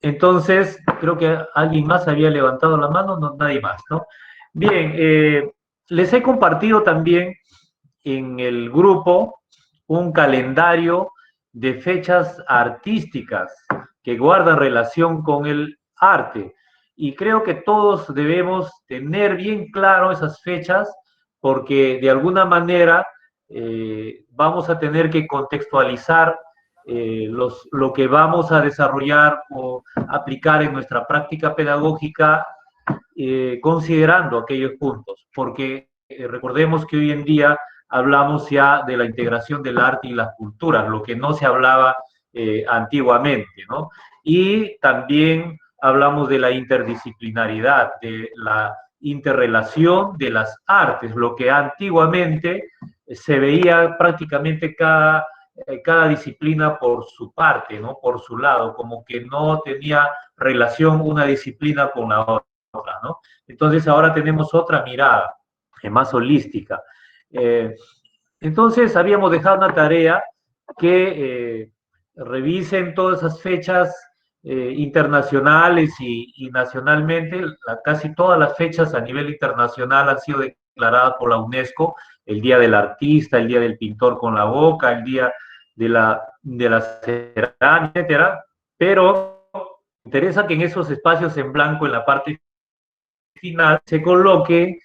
Entonces, creo que alguien más había levantado la mano, no, nadie más, ¿no? Bien, les he compartido también en el grupo un calendario de fechas artísticas que guardan relación con el arte. Y creo que todos debemos tener bien claro esas fechas porque de alguna manera vamos a tener que contextualizar lo que vamos a desarrollar o aplicar en nuestra práctica pedagógica considerando aquellos puntos, porque recordemos que hoy en día hablamos ya de la integración del arte y las culturas, lo que no se hablaba antiguamente, ¿no? Y también hablamos de la interdisciplinaridad, de la interrelación de las artes, lo que antiguamente se veía prácticamente cada disciplina por su parte, ¿no? Por su lado, como que no tenía relación una disciplina con la otra, ¿no? Entonces ahora tenemos otra mirada, más holística. Eh, entonces habíamos dejado una tarea que revisen todas esas fechas internacionales y nacionalmente. Casi todas las fechas a nivel internacional han sido declaradas por la UNESCO: el Día del Artista, el Día del Pintor con la Boca, el Día de la Cerámica, etcétera. Pero interesa que en esos espacios en blanco, en la parte final, se coloque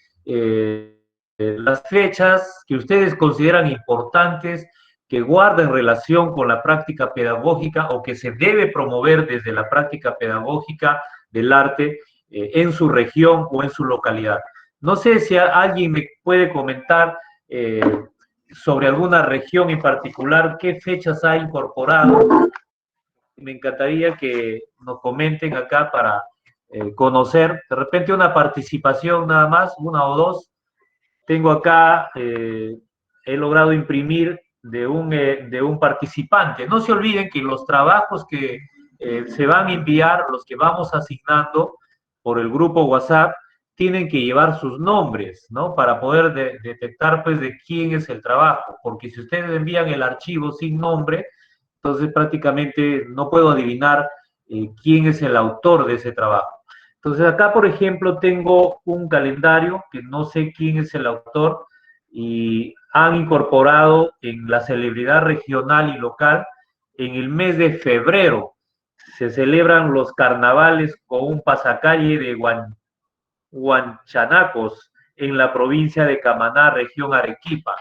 las fechas que ustedes consideran importantes, que guarden relación con la práctica pedagógica o que se debe promover desde la práctica pedagógica del arte en su región o en su localidad. No sé si alguien me puede comentar sobre alguna región en particular, qué fechas ha incorporado. Me encantaría que nos comenten acá para conocer, de repente una participación nada más, una o dos. Tengo acá, he logrado imprimir de un participante. No se olviden que los trabajos que se van a enviar, los que vamos asignando por el grupo WhatsApp, tienen que llevar sus nombres, ¿no? Para poder detectar, pues, de quién es el trabajo. Porque si ustedes envían el archivo sin nombre, entonces prácticamente no puedo adivinar quién es el autor de ese trabajo. Entonces acá, por ejemplo, tengo un calendario que no sé quién es el autor y han incorporado en la celebridad regional y local en el mes de febrero. Se celebran los carnavales con un pasacalle de Huanchanacos en la provincia de Camaná, región Arequipa.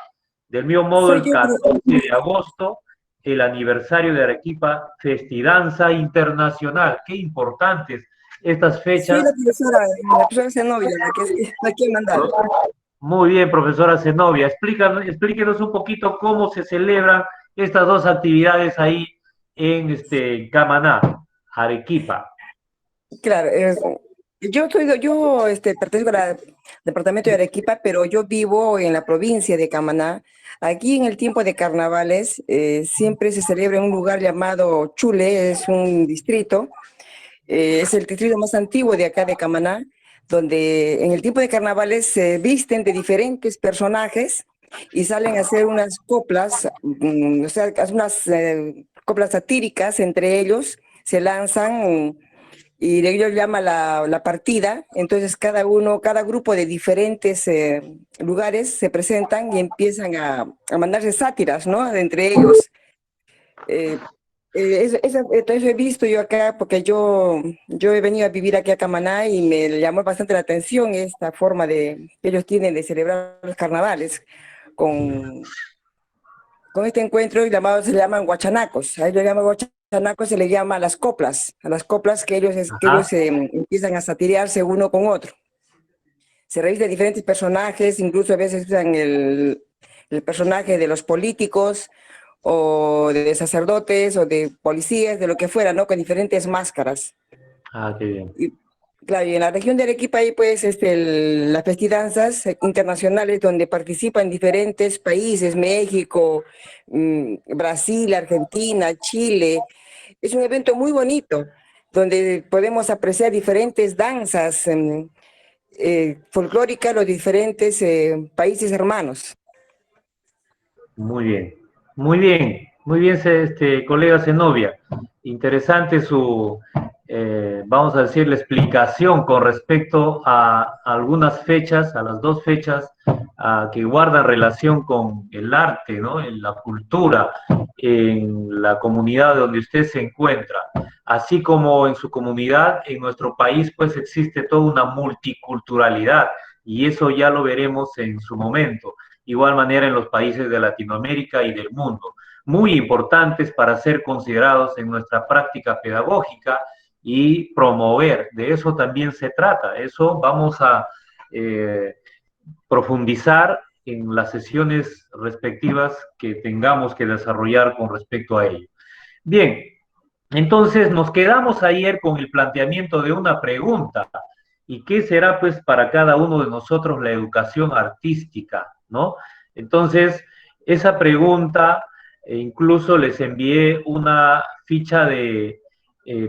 Del mismo modo, Soy el yo, 14 de agosto, el aniversario de Arequipa, Festidanza Internacional. Qué importantes estas soy fechas. la profesora Zenobia, la que he mandado. Muy bien, profesora Zenobia. Explíquenos un poquito cómo se celebran estas dos actividades ahí en Camaná, Arequipa. Claro, pertenezco al departamento de Arequipa, pero yo vivo en la provincia de Camaná. Aquí en el tiempo de carnavales siempre se celebra en un lugar llamado Chule, es un distrito, es el distrito más antiguo de acá de Camaná, donde en el tiempo de carnavales se visten de diferentes personajes y salen a hacer unas coplas, o sea, unas coplas satíricas entre ellos, se lanzan y ellos llama la partida, entonces cada grupo de diferentes lugares se presentan y empiezan a mandarse sátiras, ¿no? Entre ellos. Eh, entonces he visto yo acá, porque yo he venido a vivir aquí a Camaná y me llamó bastante la atención esta forma que ellos tienen de celebrar los carnavales con, con este encuentro se le llaman guachanacos. A ellos le llaman guachanacos, se le llama a las coplas que Ajá. ellos empiezan a satirearse uno con otro. Se realizan diferentes personajes, incluso a veces usan el personaje de los políticos o de sacerdotes o de policías, de lo que fuera, ¿no? Con diferentes máscaras. Ah, qué bien. Y, claro, y en la región de Arequipa hay pues las festidanzas internacionales donde participan diferentes países, México, Brasil, Argentina, Chile. Es un evento muy bonito donde podemos apreciar diferentes danzas folclóricas, los diferentes países hermanos. Muy bien, muy bien, muy bien, colega Zenobia. Interesante vamos a decir, la explicación con respecto a algunas fechas, a las dos fechas que guardan relación con el arte, ¿no? En la cultura, en la comunidad donde usted se encuentra. Así como en su comunidad, en nuestro país, pues existe toda una multiculturalidad y eso ya lo veremos en su momento. Igual manera en los países de Latinoamérica y del mundo, muy importantes para ser considerados en nuestra práctica pedagógica y promover. De eso también se trata. Eso vamos a profundizar en las sesiones respectivas que tengamos que desarrollar con respecto a ello. Bien, entonces nos quedamos ayer con el planteamiento de una pregunta. ¿Y qué será pues para cada uno de nosotros la educación artística, ¿no? Entonces, esa pregunta, incluso les envié una ficha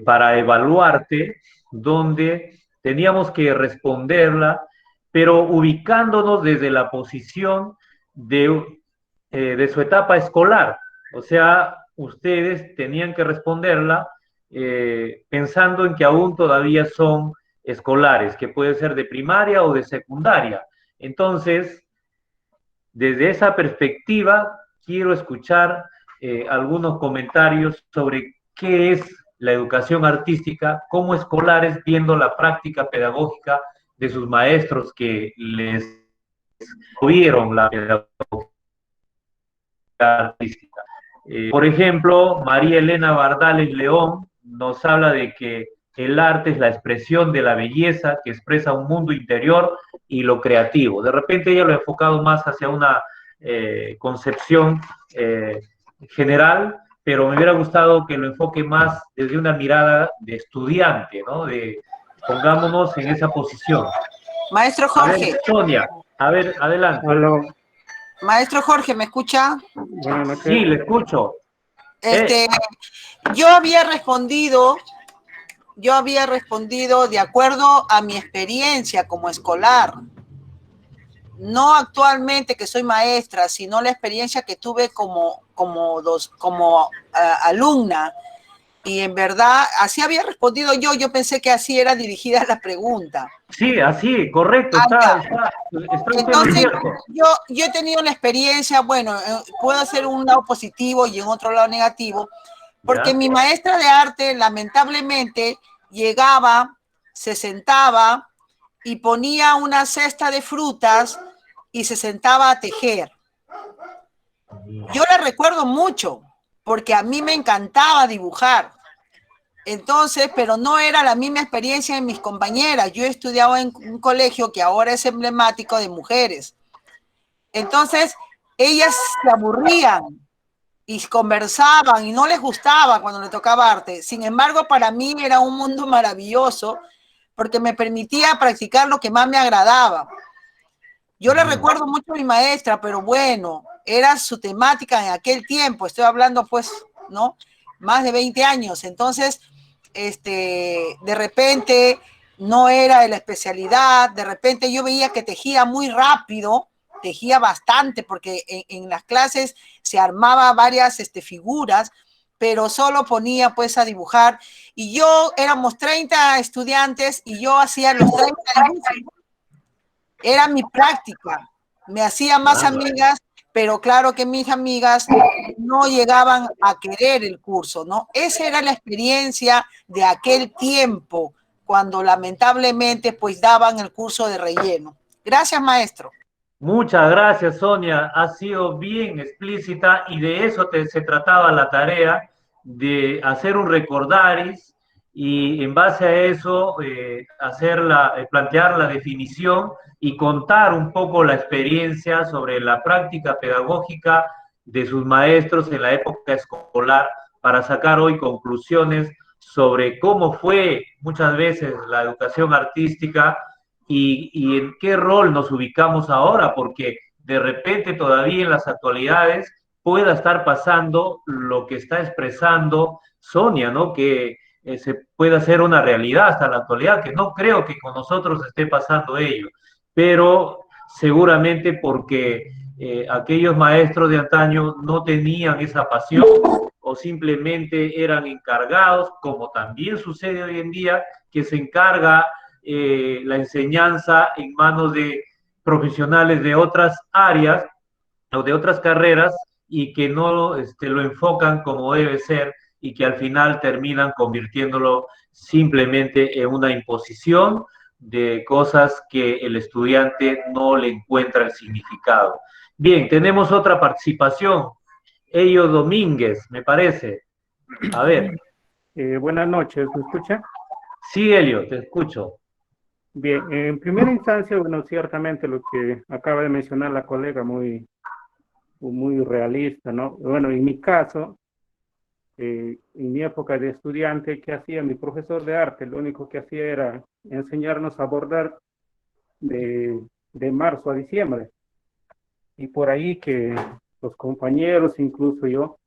para evaluarte, donde teníamos que responderla, pero ubicándonos desde la posición de su etapa escolar. O sea, ustedes tenían que responderla pensando en que aún todavía son escolares, que puede ser de primaria o de secundaria. Entonces, desde esa perspectiva, quiero escuchar algunos comentarios sobre qué es la educación artística como escolares, viendo la práctica pedagógica de sus maestros que les tuvieron la pedagogía artística. Por ejemplo, María Elena Bardales León nos habla de que el arte es la expresión de la belleza que expresa un mundo interior y lo creativo. De repente ella lo ha enfocado más hacia una concepción general, pero me hubiera gustado que lo enfoque más desde una mirada de estudiante, ¿no? Pongámonos en esa posición. Maestro Jorge. A ver, Sonia, a ver, adelante. Hola. Maestro Jorge, ¿me escucha? Buenas noches. Sí, le escucho. Yo había respondido de acuerdo a mi experiencia como escolar. No actualmente que soy maestra, sino la experiencia que tuve como alumna. Y en verdad, así había respondido yo pensé que así era dirigida la pregunta. Sí, así, correcto, está entonces, cierto. Yo he tenido la experiencia, bueno, puedo hacer un lado positivo y en otro lado negativo, porque mi maestra de arte, lamentablemente, llegaba, se sentaba y ponía una cesta de frutas y se sentaba a tejer. Yo la recuerdo mucho, porque a mí me encantaba dibujar. Entonces, pero no era la misma experiencia de mis compañeras. Yo estudiaba en un colegio que ahora es emblemático de mujeres. Entonces, ellas se aburrían y conversaban y no les gustaba cuando le tocaba arte. Sin embargo, para mí era un mundo maravilloso porque me permitía practicar lo que más me agradaba. Yo le recuerdo mucho a mi maestra, pero bueno, era su temática en aquel tiempo. Estoy hablando, pues, ¿no? Más de 20 años. Entonces, de repente no era de la especialidad. De repente yo veía que tejía muy rápido, tejía bastante, porque en las clases se armaba varias figuras, pero solo ponía pues a dibujar. Y éramos 30 estudiantes y yo hacía los 30 dibujos. Era mi práctica. Me hacía más amigas, pero claro que mis amigas no llegaban a querer el curso, ¿no? Esa era la experiencia de aquel tiempo, cuando lamentablemente pues daban el curso de relleno. Gracias, maestro. Muchas gracias, Sonia. Ha sido bien explícita y de eso se trataba la tarea, de hacer un recordaris y en base a eso plantear la definición y contar un poco la experiencia sobre la práctica pedagógica de sus maestros en la época escolar para sacar hoy conclusiones sobre cómo fue muchas veces la educación artística y en qué rol nos ubicamos ahora, porque de repente todavía en las actualidades pueda estar pasando lo que está expresando Sonia, ¿no? Que se pueda hacer una realidad hasta la actualidad, que no creo que con nosotros esté pasando ello, pero seguramente porque aquellos maestros de antaño no tenían esa pasión o o simplemente eran encargados, como también sucede hoy en día, que se encarga la enseñanza en manos de profesionales de otras áreas o de otras carreras y que no lo enfocan como debe ser y que al final terminan convirtiéndolo simplemente en una imposición de cosas que el estudiante no le encuentra el significado. Bien, tenemos otra participación. Ello Domínguez, me parece. A ver. Buenas noches, ¿me escucha? Sí, Elio, te escucho. Bien, en primera instancia, bueno, ciertamente lo que acaba de mencionar la colega, muy realista, ¿no? Bueno, en mi caso, en mi época de estudiante, ¿qué hacía mi profesor de arte? Lo único que hacía era enseñarnos a bordar de marzo a diciembre. Y por ahí que los compañeros, incluso yo,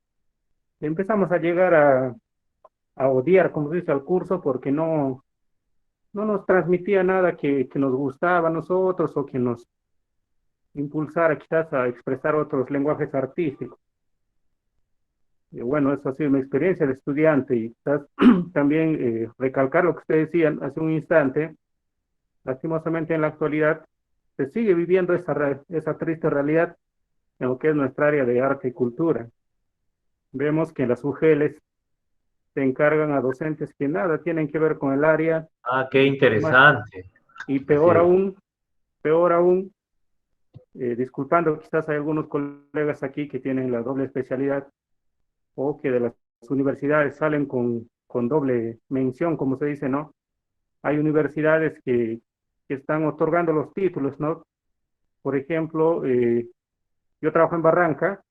empezamos a llegar a odiar, como se dice, al curso porque no nos transmitía nada que nos gustaba a nosotros o que nos impulsara quizás a expresar otros lenguajes artísticos. Y bueno, eso ha sido mi experiencia de estudiante y quizás también recalcar lo que ustedes decían hace un instante. Lastimosamente en la actualidad se sigue viviendo esa triste realidad en lo que es nuestra área de arte y cultura. Vemos que en las UGELs se encargan a docentes que nada tienen que ver con el área. Ah, qué interesante. Y peor aún, disculpando, quizás hay algunos colegas aquí que tienen la doble especialidad o que de las universidades salen con doble mención, como se dice, ¿no? Hay universidades que están otorgando los títulos, ¿no? Por ejemplo, yo trabajo en Barranca,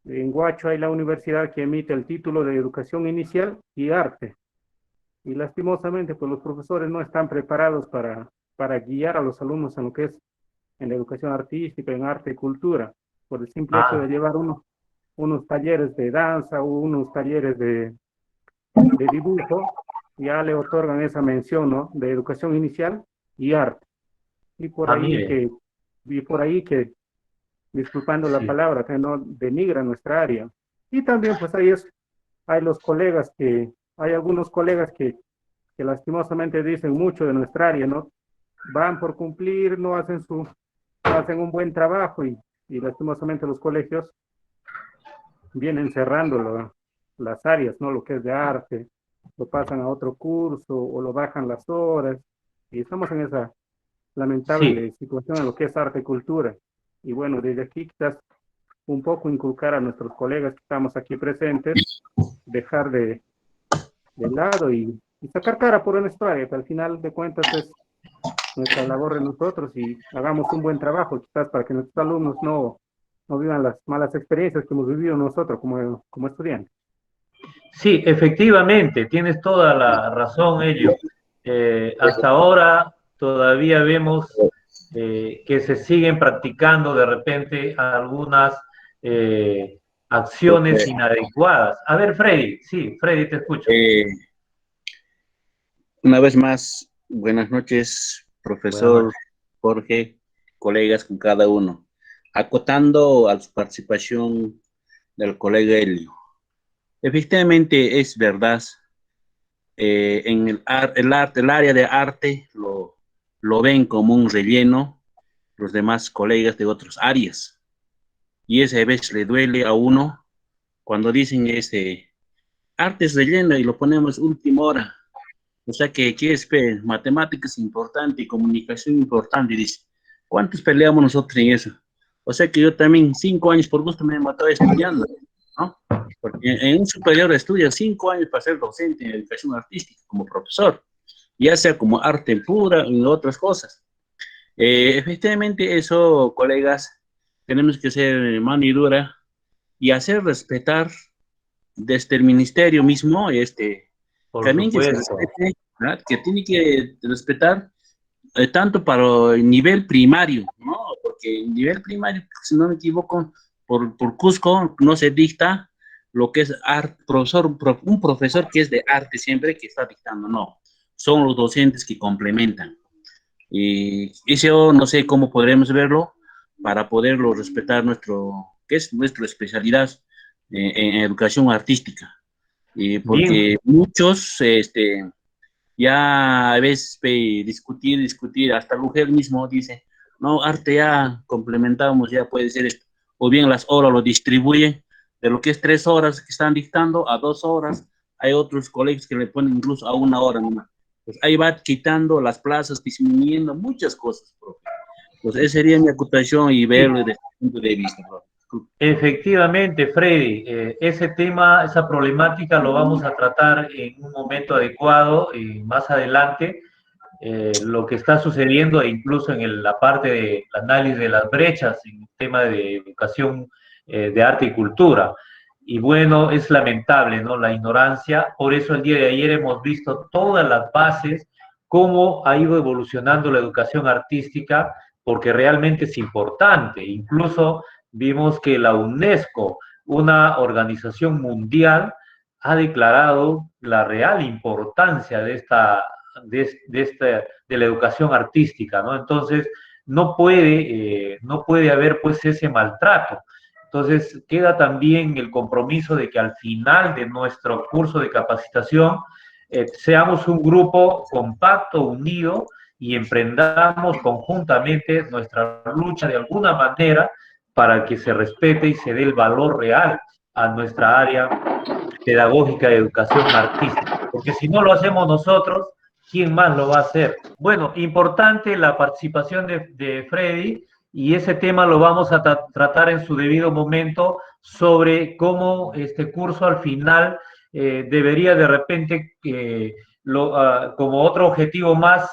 en Huacho hay la universidad que emite el título de educación inicial y arte. Y lastimosamente, pues los profesores no están preparados para guiar a los alumnos en lo que es en la educación artística, en arte y cultura, por el simple hecho de llevar unos talleres de danza o unos talleres de dibujo, ya le otorgan esa mención, ¿no? De educación inicial y arte. Y por ahí que, disculpando la palabra, que no denigra nuestra área. Y también, pues hay algunos colegas que lastimosamente dicen mucho de nuestra área, ¿no? Van por cumplir, no hacen un buen trabajo y lastimosamente los colegios vienen cerrando las áreas, ¿no? Lo que es de arte, lo pasan a otro curso o lo bajan las horas y estamos en esa lamentable situación en lo que es arte y cultura. Y bueno, desde aquí quizás un poco inculcar a nuestros colegas que estamos aquí presentes, dejar de lado y sacar cara por nuestra área, que al final de cuentas es nuestra labor de nosotros y hagamos un buen trabajo quizás para que nuestros alumnos no vivan las malas experiencias que hemos vivido nosotros como estudiantes. Sí, efectivamente, tienes toda la razón, Elio. Hasta ahora todavía vemos que se siguen practicando de repente algunas acciones inadecuadas. A ver, Freddy, sí, Freddy, te escucho. Una vez más, buenas noches, profesor Jorge, colegas con cada uno. Acotando a su participación del colega Elio. Efectivamente, es verdad, en el área de arte lo ven como un relleno los demás colegas de otras áreas. Y esa vez le duele a uno cuando dicen arte es relleno y lo ponemos última hora. O sea que matemáticas importante y comunicación importante. Y dice, ¿cuántos peleamos nosotros en eso? O sea que yo también 5 años por gusto me he matado estudiando, ¿no? Porque en un superior estudia 5 años para ser docente en educación artística como profesor, ya sea como arte pura y otras cosas. Efectivamente eso, colegas, tenemos que ser mano y dura y hacer respetar desde el ministerio mismo, también que se respete, ¿verdad? Que tiene que respetar tanto para el nivel primario, ¿no? Porque el nivel primario, si no me equivoco, por Cusco no se dicta lo que es arte, un profesor que es de arte siempre que está dictando, no. Son los docentes que complementan. Y eso no sé cómo podremos verlo para poderlo respetar que es nuestra especialidad, en educación artística. Porque muchos ya a veces discutir, hasta el mujer mismo dice, no, arte ya complementamos, ya puede ser esto. O bien las horas lo distribuyen, de lo que es 3 horas que están dictando a 2 horas, hay otros colegios que le ponen incluso a 1 hora nomás. Pues ahí va quitando las plazas, disminuyendo muchas cosas, profe. Pues esa sería mi acotación y verlo desde ese punto de vista, profe. Efectivamente, Freddy, ese tema, esa problemática lo vamos a tratar en un momento adecuado y más adelante. Lo que está sucediendo e incluso en la parte del análisis de las brechas en el tema de educación de arte y cultura. Y bueno, es lamentable, ¿no? La ignorancia. Por eso el día de ayer hemos visto todas las bases, cómo ha ido evolucionando la educación artística, porque realmente es importante. Incluso vimos que la UNESCO, una organización mundial, ha declarado la real importancia de la educación artística, ¿no? Entonces, no puede haber pues ese maltrato. Entonces, queda también el compromiso de que al final de nuestro curso de capacitación seamos un grupo compacto, unido, y emprendamos conjuntamente nuestra lucha de alguna manera para que se respete y se dé el valor real a nuestra área pedagógica de educación artística. Porque si no lo hacemos nosotros, ¿quién más lo va a hacer? Bueno, importante la participación de Freddy, y ese tema lo vamos a tratar en su debido momento, sobre cómo este curso al final debería de repente, como otro objetivo más,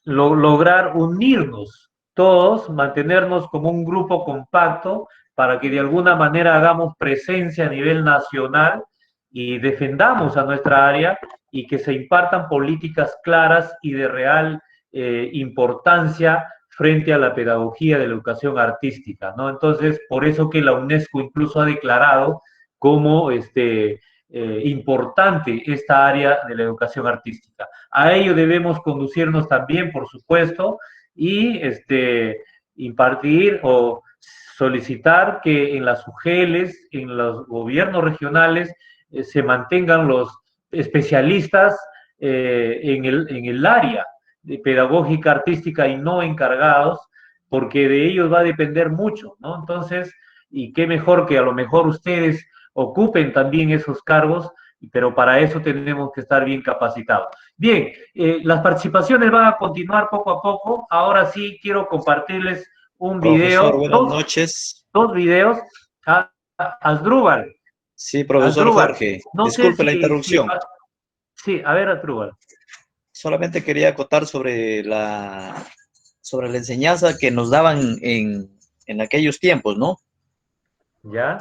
lograr unirnos todos, mantenernos como un grupo compacto para que de alguna manera hagamos presencia a nivel nacional y defendamos a nuestra área, y que se impartan políticas claras y de real importancia frente a la pedagogía de la educación artística, ¿no? Entonces, por eso que la UNESCO incluso ha declarado como importante esta área de la educación artística. A ello debemos conducirnos también, por supuesto, y impartir o solicitar que en las UGELs, en los gobiernos regionales, se mantengan los especialistas en el área de pedagógica artística y no encargados, porque de ellos va a depender mucho, ¿no? Entonces, y qué mejor que a lo mejor ustedes ocupen también esos cargos, pero para eso tenemos que estar bien capacitados. Bien, las participaciones van a continuar poco a poco. Ahora sí quiero compartirles un video. Profesor, buenas noches. Dos videos. Asdrúbal. Sí, profesor Asdrúbal. Jorge. No Disculpe sé la interrupción. Sí, a ver, Asdrúbal. Solamente quería acotar sobre la enseñanza que nos daban en aquellos tiempos, ¿no? ¿Ya?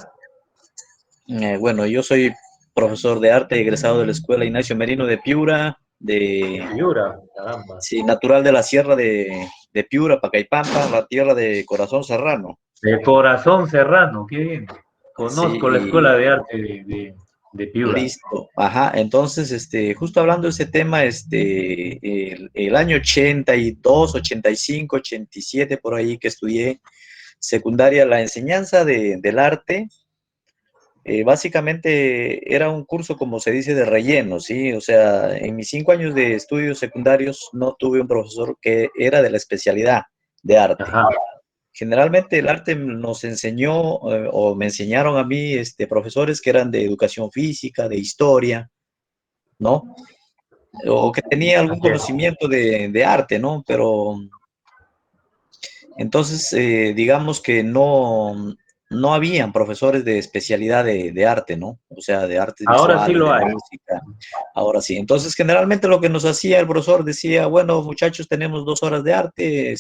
Bueno, yo soy profesor de arte egresado de la Escuela Ignacio Merino de Piura, Piura, caramba. Sí, natural de la sierra de Piura, Pacaipampa, la tierra de Corazón Serrano. De Corazón Serrano, qué bien. Conozco Sí, la Escuela de Arte de Piura. Listo, ajá, entonces, justo hablando de ese tema, el año 82, 85, 87, por ahí que estudié secundaria, la enseñanza del arte, básicamente era un curso, como se dice, de relleno, ¿sí? O sea, en mis 5 años de estudios secundarios no tuve un profesor que era de la especialidad de arte. Ajá. Generalmente el arte nos enseñó, o me enseñaron a mí, profesores que eran de educación física, de historia, ¿no? O que tenía algún conocimiento de arte, ¿no? Pero entonces, digamos que no habían profesores de especialidad de arte, ¿no? O sea, de artes visuales, ahora sí lo hay. música. Ahora sí. Entonces, generalmente lo que nos hacía el profesor decía, bueno, muchachos, tenemos 2 horas de arte,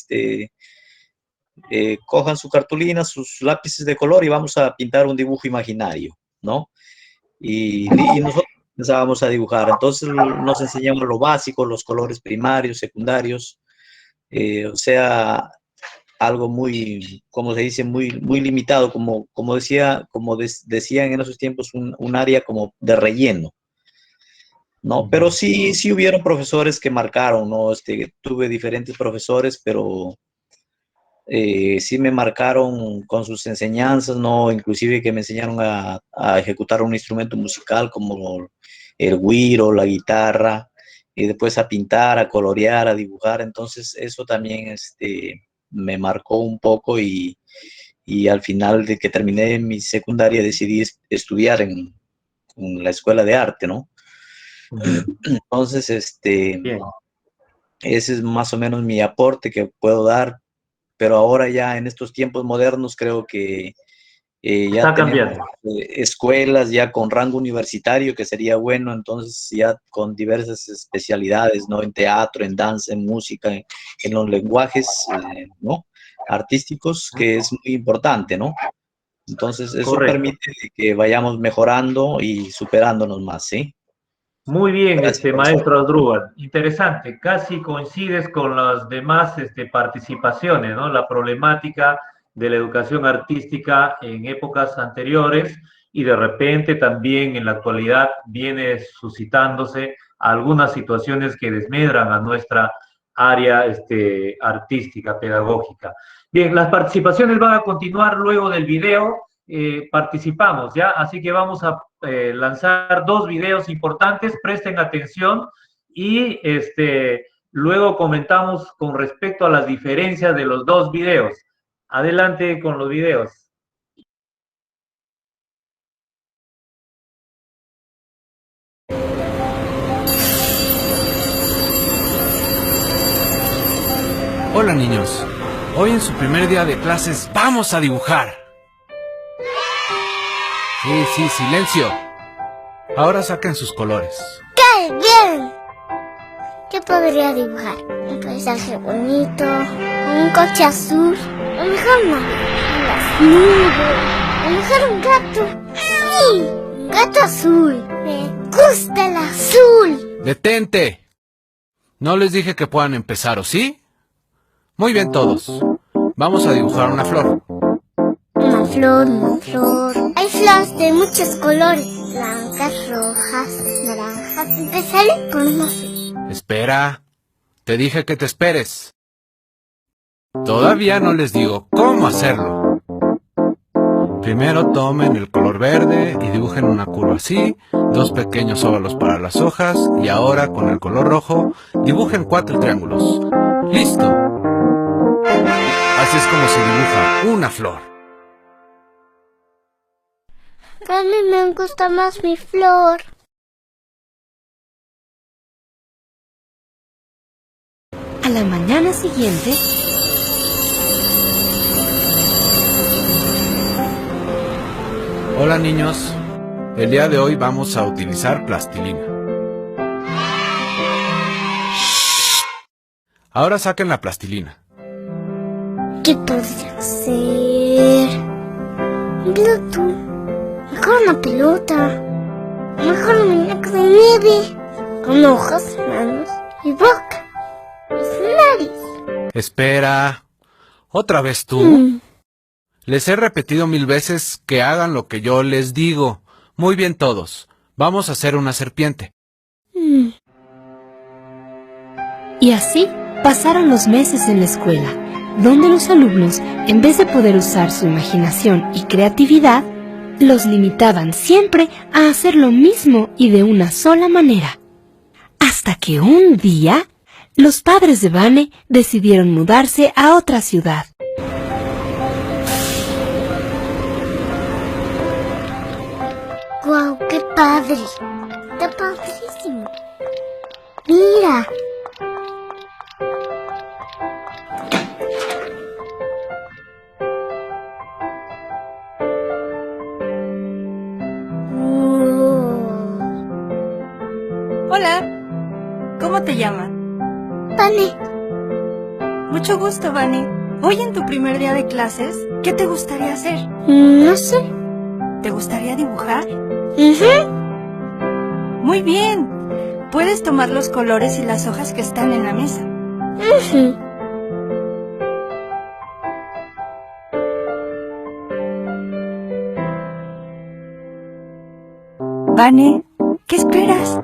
cojan su cartulina, sus lápices de color y vamos a pintar un dibujo imaginario, ¿no? Y nosotros empezábamos a dibujar. Entonces nos enseñaban lo básico, los colores primarios, secundarios, o sea, algo muy, como se dice, muy limitado, como decían en esos tiempos, un área como de relleno, ¿no? Pero sí hubieron profesores que marcaron, ¿no? Tuve diferentes profesores, pero sí me marcaron con sus enseñanzas, ¿no? Inclusive que me enseñaron a ejecutar un instrumento musical como el güiro, la guitarra, y después a pintar, a colorear, a dibujar. Entonces eso también me marcó un poco y al final de que terminé mi secundaria decidí estudiar en la escuela de arte, ¿no? Entonces, Bien. ese es más o menos mi aporte que puedo dar, pero ahora ya en estos tiempos modernos creo que ya Está tenemos cambiando. escuelas ya con rango universitario, que sería bueno, entonces ya con diversas especialidades, ¿no? En teatro, en danza, en música, en los lenguajes, ¿no? Artísticos, que es muy importante, ¿no? Entonces eso Correcto. permite que vayamos mejorando y superándonos más, ¿sí? Muy bien, Gracias, profesor. maestro Asdrúbal. Interesante. Casi coincides con las demás participaciones, ¿no? La problemática de la educación artística en épocas anteriores y de repente también en la actualidad viene suscitándose algunas situaciones que desmedran a nuestra área artística, pedagógica. Bien, las participaciones van a continuar luego del video. Participamos, ¿ya? Así que vamos a lanzar 2 videos importantes, presten atención y luego comentamos con respecto a las diferencias de los 2 videos. Adelante con los videos. Hola niños, hoy en su primer día de clases vamos a dibujar. Sí, silencio. Ahora saquen sus colores. ¡Qué bien! ¿Qué podría dibujar? Un paisaje bonito, un coche azul, o mejor una nube, o mejor un gato. ¡Sí! Un gato azul. Me gusta el azul. ¡Detente! No les dije que puedan empezar, ¿o sí? Muy bien todos. Vamos a dibujar una flor. Una flor, una flor. Hay flores de muchos colores. Blancas, rojas, naranjas. Empezaré con una flor. Espera. Te dije que te esperes. Todavía no les digo cómo hacerlo. Primero tomen el color verde y dibujen una curva así, 2 pequeños óvalos para las hojas y ahora con el color rojo dibujen 4 triángulos. ¡Listo! Así es como se dibuja una flor. A mí me gusta más mi flor. A la mañana siguiente, Hola niños, el día de hoy vamos a utilizar plastilina. Ahora saquen la plastilina. ¿Qué podría ser? Un plato. Mejor una pelota. Mejor un muñeco de nieve. Con ojos, manos y boca. Y nariz. Espera. ¿Otra vez tú? Les he repetido 1000 veces que hagan lo que yo les digo. Muy bien todos. Vamos a hacer una serpiente. y así pasaron los meses en la escuela, donde los alumnos, en vez de poder usar su imaginación y creatividad, los limitaban siempre a hacer lo mismo y de una sola manera. Hasta que un día, los padres de Vane decidieron mudarse a otra ciudad. ¡Guau, qué padre! Está padrísimo. Mira. Hola, ¿cómo te llamas? Vane. Mucho gusto, Vane. Hoy en tu primer día de clases, ¿qué te gustaría hacer? No sé. ¿Te gustaría dibujar? Uh-huh. Muy bien. Puedes tomar los colores y las hojas que están en la mesa. Uh-huh. Vane, ¿qué esperas?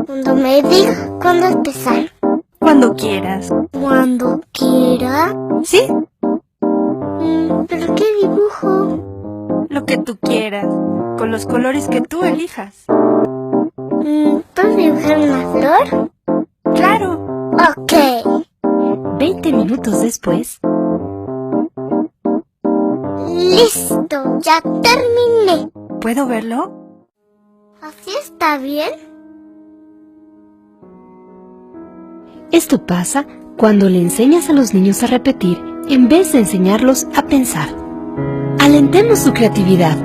Cuando me diga cuándo empezar. Cuando quieras. Cuando quiera. ¿Sí? ¿Pero qué dibujo? Lo que tú quieras, con los colores que tú elijas. ¿Puedo dibujar una flor? ¡Claro! Ok. 20 minutos después. Listo, ya terminé. ¿Puedo verlo? ¿Así está bien? Esto pasa cuando le enseñas a los niños a repetir en vez de enseñarlos a pensar. Alentemos su creatividad.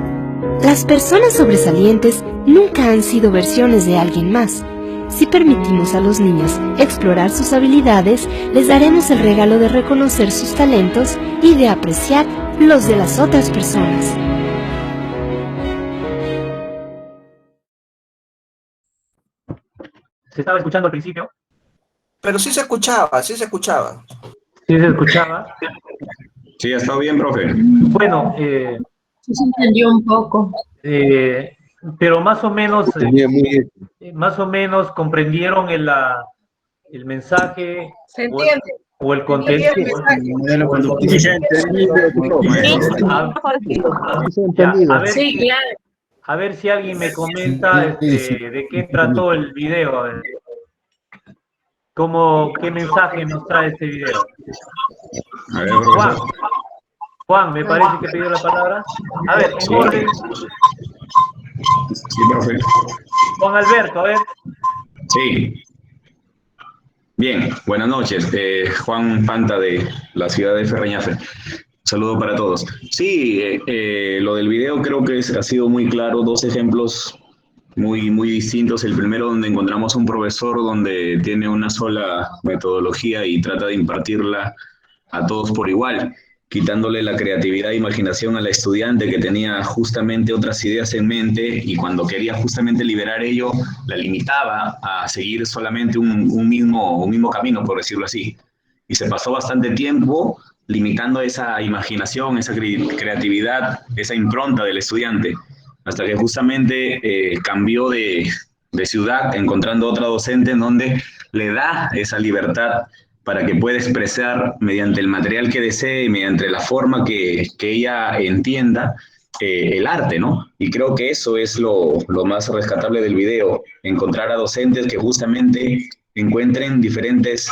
Las personas sobresalientes nunca han sido versiones de alguien más. Si permitimos a los niños explorar sus habilidades, les daremos el regalo de reconocer sus talentos y de apreciar los de las otras personas. ¿Se estaba escuchando al principio? Pero sí se escuchaba, sí se escuchaba. ¿Sí se escuchaba? Sí, ha estado bien, profe. Bueno, Sí se entendió un poco. pero más o menos comprendieron el mensaje Se entiende. o el contenido. Sí, claro. A ver si alguien me comenta de qué trató el video. ¿Qué mensaje nos trae este video? A ver, profesor. Juan, me parece que pidió la palabra. A ver, en orden. Sí, profe. Juan Alberto, a ver. Sí. Bien, buenas noches. Juan Panta de la ciudad de Ferreñafe. Saludo para todos. Sí, lo del video creo que ha sido muy claro. Dos ejemplos muy distintos. El primero donde encontramos un profesor donde tiene una sola metodología y trata de impartirla a todos por igual, quitándole la creatividad e imaginación a la estudiante que tenía justamente otras ideas en mente y cuando quería justamente liberar ello, la limitaba a seguir solamente un mismo camino, por decirlo así. Y se pasó bastante tiempo limitando esa imaginación, esa creatividad, esa impronta del estudiante, hasta que justamente cambió de ciudad, encontrando otra docente en donde le da esa libertad para que pueda expresar mediante el material que desee y mediante la forma que ella entienda el arte, ¿no? Y creo que eso es lo más rescatable del video, encontrar a docentes que justamente encuentren diferentes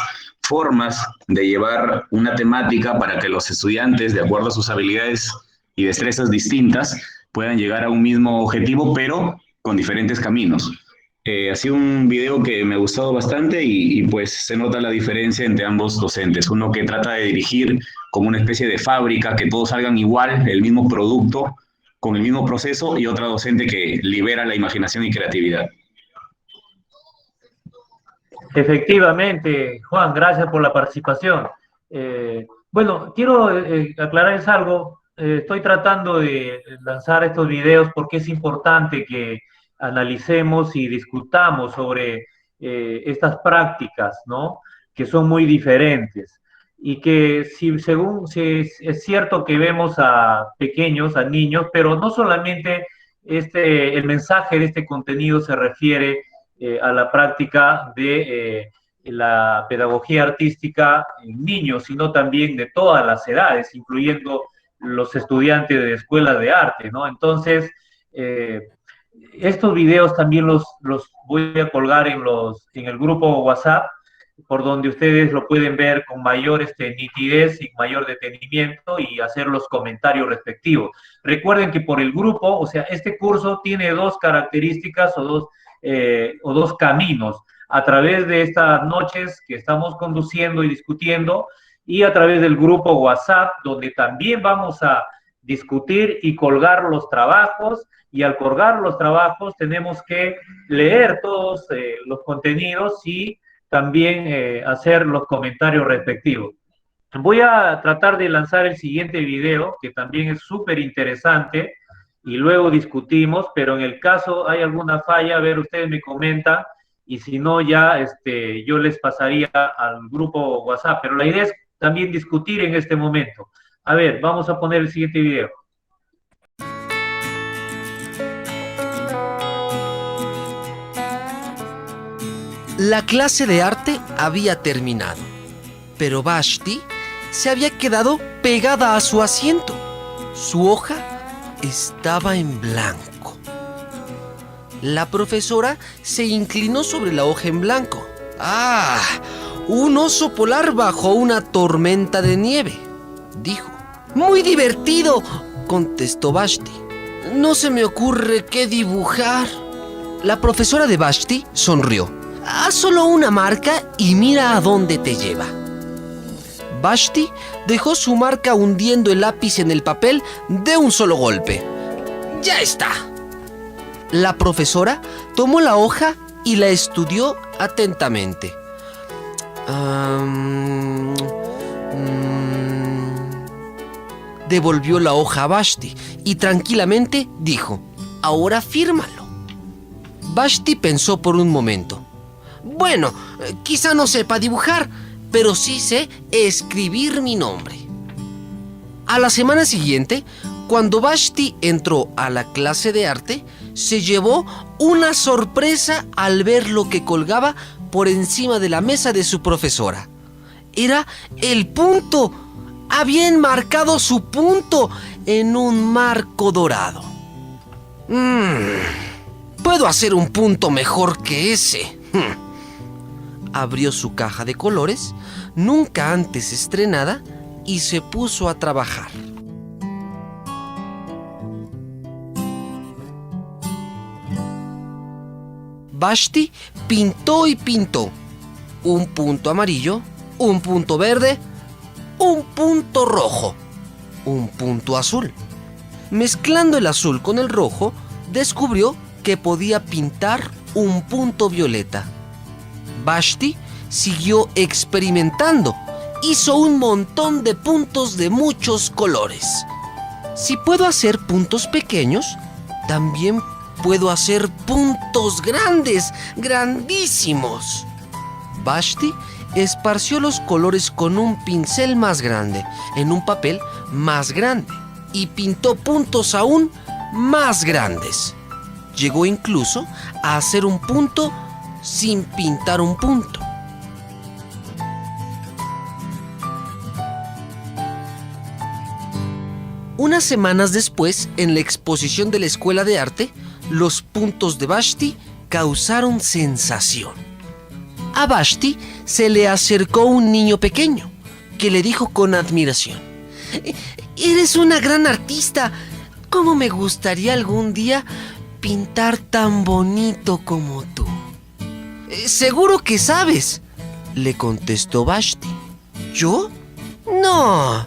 formas de llevar una temática para que los estudiantes, de acuerdo a sus habilidades y destrezas distintas, puedan llegar a un mismo objetivo, pero con diferentes caminos. Ha sido un video que me ha gustado bastante y pues se nota la diferencia entre ambos docentes. Uno que trata de dirigir como una especie de fábrica, que todos salgan igual, el mismo producto, con el mismo proceso, y otra docente que libera la imaginación y creatividad. Efectivamente, Juan, gracias por la participación. Bueno, quiero aclararles algo. Estoy tratando de lanzar estos videos porque es importante que analicemos y discutamos sobre estas prácticas, ¿no? Que son muy diferentes y que si es cierto que vemos a pequeños, a niños, pero no solamente el mensaje de este contenido se refiere a la práctica de la pedagogía artística en niños, sino también de todas las edades, incluyendo los estudiantes de escuelas de arte, ¿no? Entonces, estos videos también los voy a colgar en el grupo WhatsApp, por donde ustedes lo pueden ver con mayor nitidez y mayor detenimiento y hacer los comentarios respectivos. Recuerden que por el grupo, o sea, este curso tiene dos características o dos caminos, a través de estas noches que estamos conduciendo y discutiendo, y a través del grupo WhatsApp, donde también vamos a discutir y colgar los trabajos, y al colgar los trabajos tenemos que leer todos los contenidos y también hacer los comentarios respectivos. Voy a tratar de lanzar el siguiente video, que también es súper interesante, y luego discutimos, pero en el caso hay alguna falla, a ver, ustedes me comentan, y si no ya yo les pasaría al grupo WhatsApp, pero la idea es también discutir en este momento. A ver, vamos a poner el siguiente video. La clase de arte había terminado, pero Vashti se había quedado pegada a su asiento. Su hoja estaba en blanco. La profesora se inclinó sobre la hoja en blanco. ¡Ah! Un oso polar bajo una tormenta de nieve, dijo. Muy divertido, contestó Vashti. No se me ocurre qué dibujar. La profesora de Vashti sonrió. Haz solo una marca y mira a dónde te lleva. Vashti dejó su marca hundiendo el lápiz en el papel de un solo golpe. ¡Ya está! La profesora tomó la hoja y la estudió atentamente. Devolvió la hoja a Vashti y tranquilamente dijo: ahora fírmalo. Vashti pensó por un momento. Bueno, quizá no sepa dibujar, pero sí sé escribir mi nombre. A la semana siguiente, cuando Vashti entró a la clase de arte, se llevó una sorpresa al ver lo que colgaba por encima de la mesa de su profesora. Era el punto. Había enmarcado su punto en un marco dorado. Puedo hacer un punto mejor que ese. Abrió su caja de colores, nunca antes estrenada, y se puso a trabajar. Vashti pintó y pintó. Un punto amarillo, un punto verde, un punto rojo, un punto azul. Mezclando el azul con el rojo, descubrió que podía pintar un punto violeta. Vashti siguió experimentando. Hizo un montón de puntos de muchos colores. Si puedo hacer puntos pequeños, también puedo hacer puntos grandes, grandísimos. Vashti esparció los colores con un pincel más grande, en un papel más grande, y pintó puntos aún más grandes. Llegó incluso a hacer un punto sin pintar un punto. Unas semanas después, en la exposición de la Escuela de Arte, los puntos de Vashti causaron sensación. A Vashti se le acercó un niño pequeño, que le dijo con admiración: «Eres una gran artista. ¿Cómo me gustaría algún día pintar tan bonito como tú?» «Seguro que sabes», le contestó Vashti. «¿Yo? No,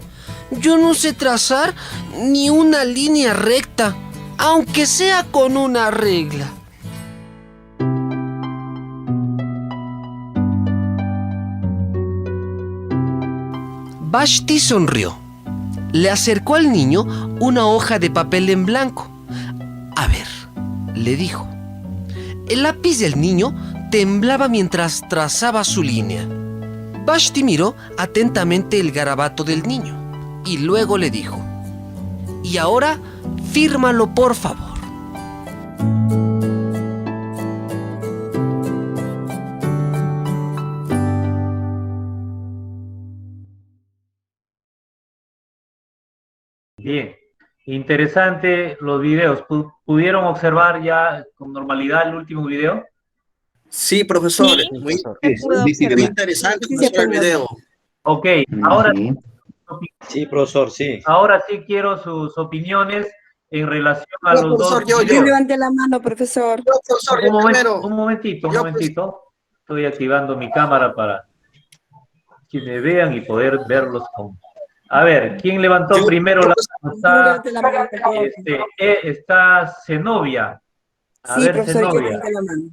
yo no sé trazar ni una línea recta, aunque sea con una regla». Vashti sonrió. Le acercó al niño una hoja de papel en blanco. «A ver», le dijo. El lápiz del niño temblaba mientras trazaba su línea. Vashti miró atentamente el garabato del niño y luego le dijo: «Y ahora, fírmalo, por favor». Bien, interesante los videos. ¿Pudieron observar ya con normalidad el último video? Sí, profesor. Muy interesante, profesor, el video. Ok, ahora sí, profesor, sí. Ahora sí quiero sus opiniones en relación a los profesor, dos. Yo levante la mano, profesor. Profesor, un momentito. Estoy activando mi cámara para que me vean y poder verlos con... A ver, ¿quién levantó primero la mano? Está Zenobia. Sí, profesor, yo levanté la mano.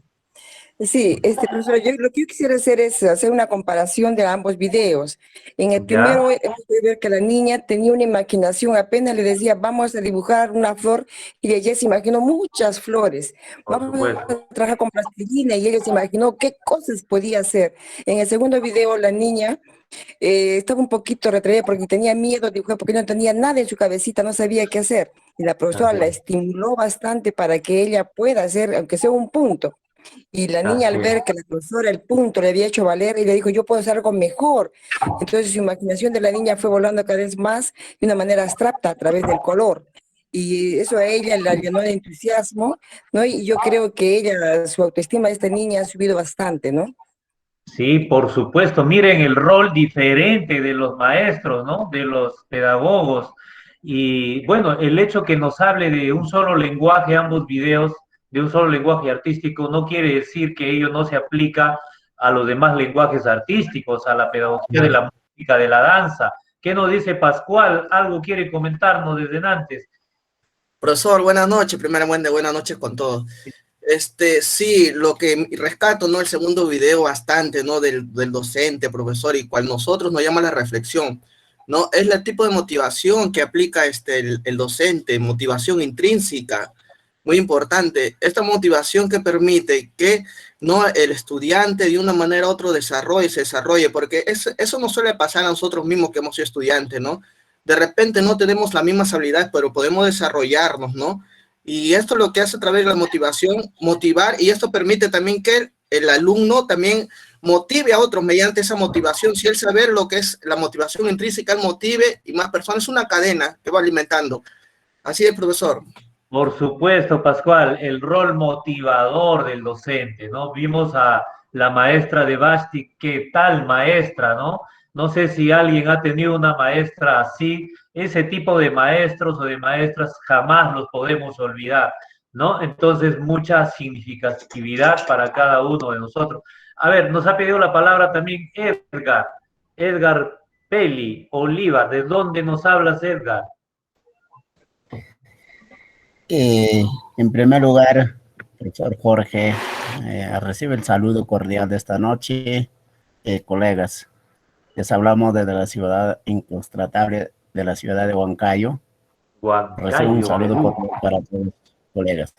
Sí, profesor, lo que yo quisiera hacer es hacer una comparación de ambos videos. En el primero hemos podido ver que la niña tenía una imaginación, apenas le decía, vamos a dibujar una flor, y ella se imaginó muchas flores. Vamos a trabajar con plastilina, y ella se imaginó qué cosas podía hacer. En el segundo video, la niña estaba un poquito retraída porque tenía miedo de dibujar, porque no tenía nada en su cabecita, no sabía qué hacer. Y la profesora la estimuló bastante para que ella pueda hacer, aunque sea un punto. Y la niña al ver que la profesora el punto le había hecho valer, y le dijo, yo puedo hacer algo mejor. Entonces su imaginación de la niña fue volando cada vez más de una manera abstracta a través del color. Y eso a ella la llenó de entusiasmo, ¿no? Y yo creo que ella, su autoestima de esta niña ha subido bastante, ¿no? Sí, por supuesto. Miren el rol diferente de los maestros, ¿no? De los pedagogos. Y bueno, el hecho que nos hable de un solo lenguaje, ambos videos, de un solo lenguaje artístico, no quiere decir que ello no se aplica a los demás lenguajes artísticos, a la pedagogía de la música, de la danza. ¿Qué nos dice Pascual? ¿Algo quiere comentarnos desde antes? Profesor, buenas noches, primeramente buenas noches con todos. Sí, lo que rescato, ¿no? El segundo video bastante, ¿no? Del docente, profesor, y cual nosotros nos llama la reflexión, ¿no? Es el tipo de motivación que aplica el docente, motivación intrínseca, muy importante. Esta motivación que permite que, ¿no? El estudiante de una manera u otra se desarrolle, porque eso no suele pasar a nosotros mismos que hemos sido estudiantes, ¿no? De repente no tenemos las mismas habilidades, pero podemos desarrollarnos, ¿no? Y esto es lo que hace a través de la motivación, motivar, y esto permite también que el alumno también motive a otros mediante esa motivación. Si él sabe lo que es la motivación intrínseca, él motive y más personas. Es una cadena que va alimentando. Así es, profesor. Por supuesto, Pascual, el rol motivador del docente, ¿no? Vimos a la maestra de Vashti, qué tal maestra, ¿no? No sé si alguien ha tenido una maestra así. Ese tipo de maestros o de maestras jamás los podemos olvidar, ¿no? Entonces, mucha significatividad para cada uno de nosotros. A ver, nos ha pedido la palabra también Edgar Peli, Oliva. ¿De dónde nos hablas, Edgar? En primer lugar, profesor Jorge, recibe el saludo cordial de esta noche, colegas. Les hablamos desde la ciudad inconstratable de la ciudad de Huancayo. Recibo un saludo para todos los colegas.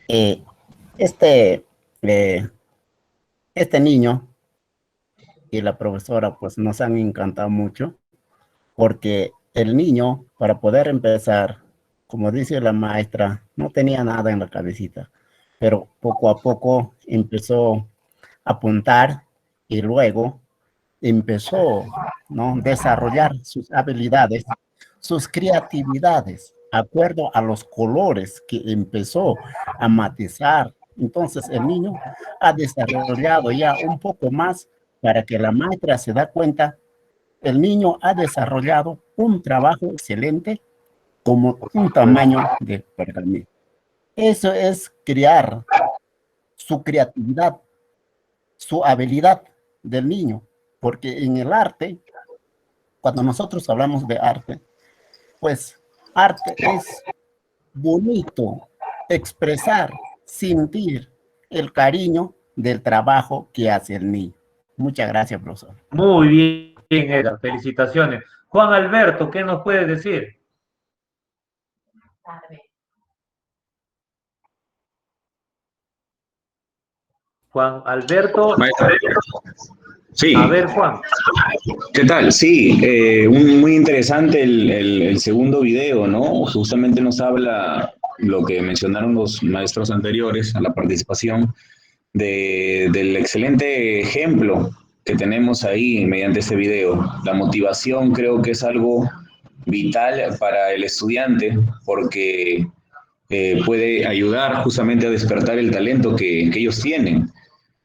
Este niño y la profesora pues nos han encantado mucho, porque el niño, para poder empezar, como dice la maestra, no tenía nada en la cabecita, pero poco a poco empezó a apuntar y luego empezó, ¿no?, a desarrollar sus habilidades, sus creatividades, de acuerdo a los colores que empezó a matizar. Entonces el niño ha desarrollado ya un poco más, para que la maestra se da cuenta, el niño ha desarrollado un trabajo excelente como un tamaño de pergamino. Eso es crear su creatividad, su habilidad del niño. Porque en el arte, cuando nosotros hablamos de arte, pues arte es bonito, expresar, sentir el cariño del trabajo que hace el niño. Muchas gracias, profesor. Muy bien, Edgar, felicitaciones. Juan Alberto, ¿qué nos puedes decir? Juan Alberto. Sí. A ver, Juan. ¿Qué tal? Sí, muy interesante el segundo video, ¿no? Justamente nos habla lo que mencionaron los maestros anteriores a la participación del excelente ejemplo que tenemos ahí mediante este video. La motivación creo que es algo vital para el estudiante, porque puede ayudar justamente a despertar el talento que ellos tienen.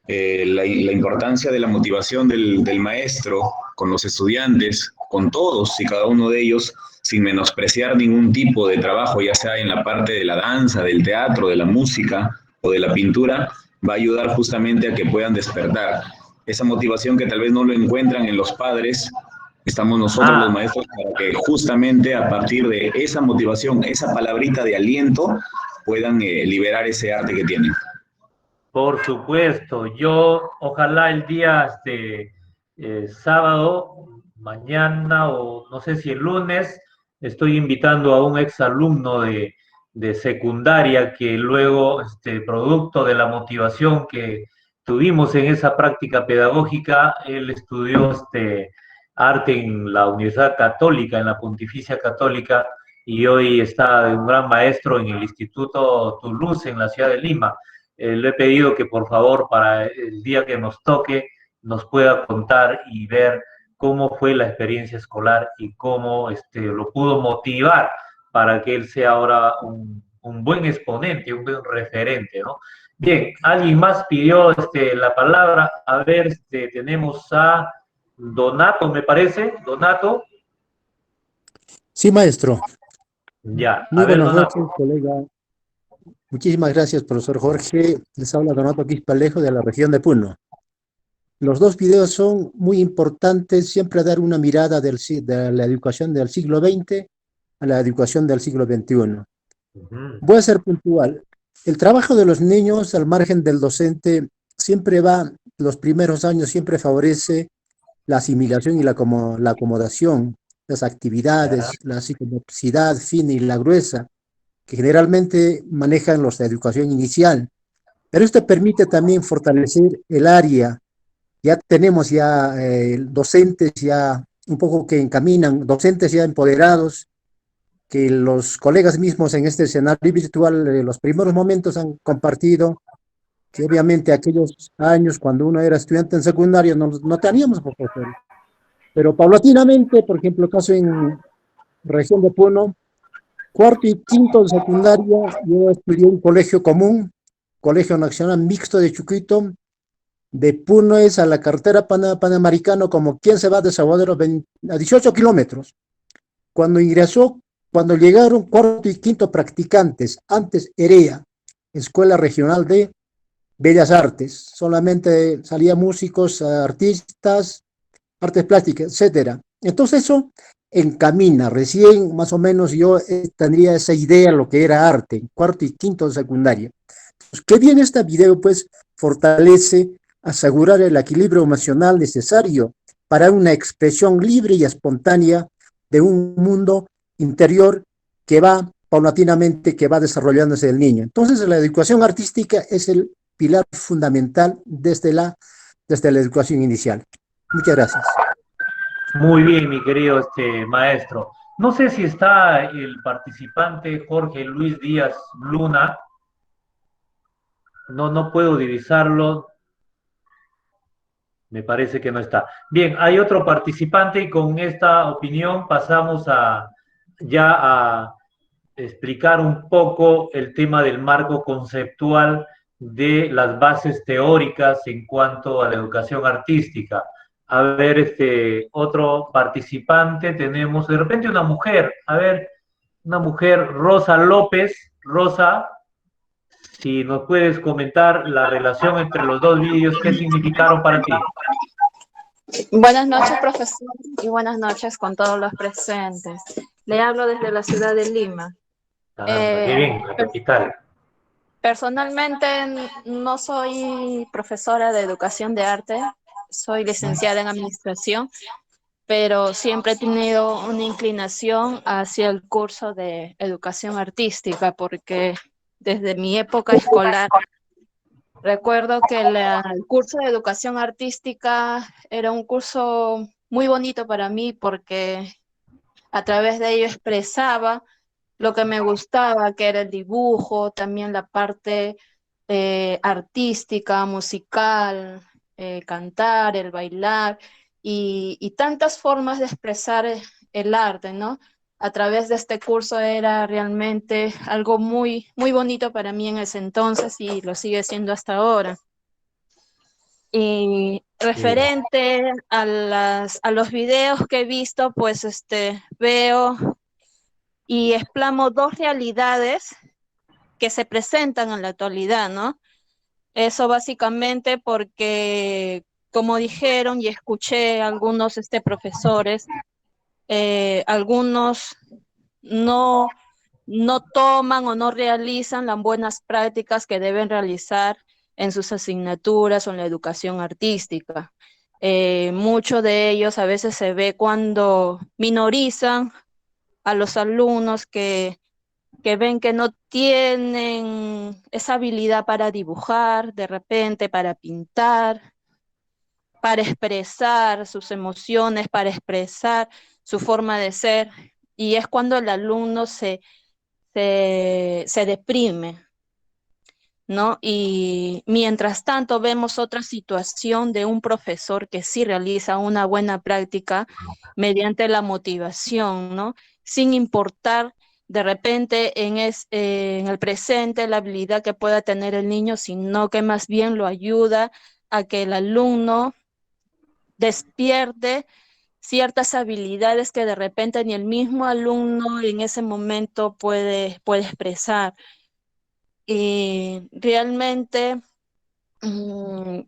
La importancia de la motivación del maestro con los estudiantes, con todos y cada uno de ellos, sin menospreciar ningún tipo de trabajo, ya sea en la parte de la danza, del teatro, de la música o de la pintura, va a ayudar justamente a que puedan despertar esa motivación que tal vez no lo encuentran en los padres. Estamos nosotros los maestros para que justamente a partir de esa motivación, esa palabrita de aliento, puedan liberar ese arte que tienen. Por supuesto, yo ojalá el día sábado, mañana o no sé si el lunes, estoy invitando a un exalumno de secundaria que luego, producto de la motivación que tuvimos en esa práctica pedagógica, él estudió arte en la Universidad Católica, en la Pontificia Católica, y hoy está un gran maestro en el Instituto Toulouse, en la ciudad de Lima. le he pedido que por favor para el día que nos toque nos pueda contar y ver cómo fue la experiencia escolar y cómo lo pudo motivar para que él sea ahora un buen exponente, un buen referente, ¿no? Bien, alguien más pidió la palabra. A ver, tenemos a Donato, me parece. Donato. Sí, maestro. Ya, Muy a ver, buenas Donato. noches, colega. Muchísimas gracias, profesor Jorge. Les habla Donato Quispalejo de la región de Puno. Los dos videos son muy importantes, siempre dar una mirada de la educación del siglo XX a la educación del siglo XXI. Voy a ser puntual. El trabajo de los niños al margen del docente siempre va, los primeros años siempre favorece la asimilación y la acomodación, las actividades, la psicomotricidad fina y la gruesa, que generalmente manejan los de educación inicial. Pero esto permite también fortalecer el área. Ya tenemos docentes ya un poco que encaminan, docentes ya empoderados, que los colegas mismos en este escenario virtual, los primeros momentos han compartido que obviamente aquellos años cuando uno era estudiante en secundaria no teníamos profesores. Pero paulatinamente, por ejemplo, el caso en región de Puno, cuarto y quinto de secundaria, yo estudié en un colegio común, Colegio Nacional Mixto de Chuquito. De Puno es a la carretera Panamericano, como quien se va de Saguadero a 18 kilómetros. Cuando llegaron cuarto y quinto practicantes, antes EREA, Escuela Regional de Bellas Artes, solamente salían músicos, artistas, artes plásticas, etcétera. Entonces eso encamina, recién más o menos yo tendría esa idea de lo que era arte, cuarto y quinto de secundaria. Entonces, qué bien este video pues fortalece, asegurar el equilibrio emocional necesario para una expresión libre y espontánea de un mundo interior que va paulatinamente, que va desarrollándose el niño. Entonces la educación artística es el pilar fundamental desde la educación inicial. Muchas gracias. Muy bien, mi querido maestro. No sé si está el participante Jorge Luis Díaz Luna. No puedo divisarlo. Me parece que no está. Bien, hay otro participante y con esta opinión pasamos ya a explicar un poco el tema del marco conceptual de las bases teóricas en cuanto a la educación artística. A ver, otro participante, tenemos de repente una mujer, a ver, una mujer, Rosa López. Rosa, si nos puedes comentar la relación entre los dos vídeos, ¿qué significaron para ti? Buenas noches, profesor, y buenas noches con todos los presentes. Le hablo desde la ciudad de Lima. Qué bien, la capital. Personalmente no soy profesora de educación de arte, soy licenciada en administración, pero siempre he tenido una inclinación hacia el curso de educación artística, porque desde mi época escolar recuerdo que el curso de educación artística era un curso muy bonito para mí, porque a través de ello expresaba lo que me gustaba, que era el dibujo, también la parte artística, musical, cantar, el bailar y tantas formas de expresar el arte, ¿no? A través de este curso era realmente algo muy, muy bonito para mí en ese entonces y lo sigue siendo hasta ahora. Y referente a los videos que he visto, pues veo y explamo dos realidades que se presentan en la actualidad, ¿no? Eso básicamente porque, como dijeron y escuché algunos profesores, algunos no toman o no realizan las buenas prácticas que deben realizar en sus asignaturas o en la educación artística. Muchos de ellos a veces se ve cuando minorizan a los alumnos que ven que no tienen esa habilidad para dibujar, de repente para pintar, para expresar sus emociones, para expresar su forma de ser, y es cuando el alumno se deprime. ¿no? Y mientras tanto vemos otra situación de un profesor que sí realiza una buena práctica mediante la motivación, ¿no? Sin importar de repente en el presente la habilidad que pueda tener el niño, sino que más bien lo ayuda a que el alumno despierte ciertas habilidades que de repente ni el mismo alumno en ese momento puede expresar. Y realmente,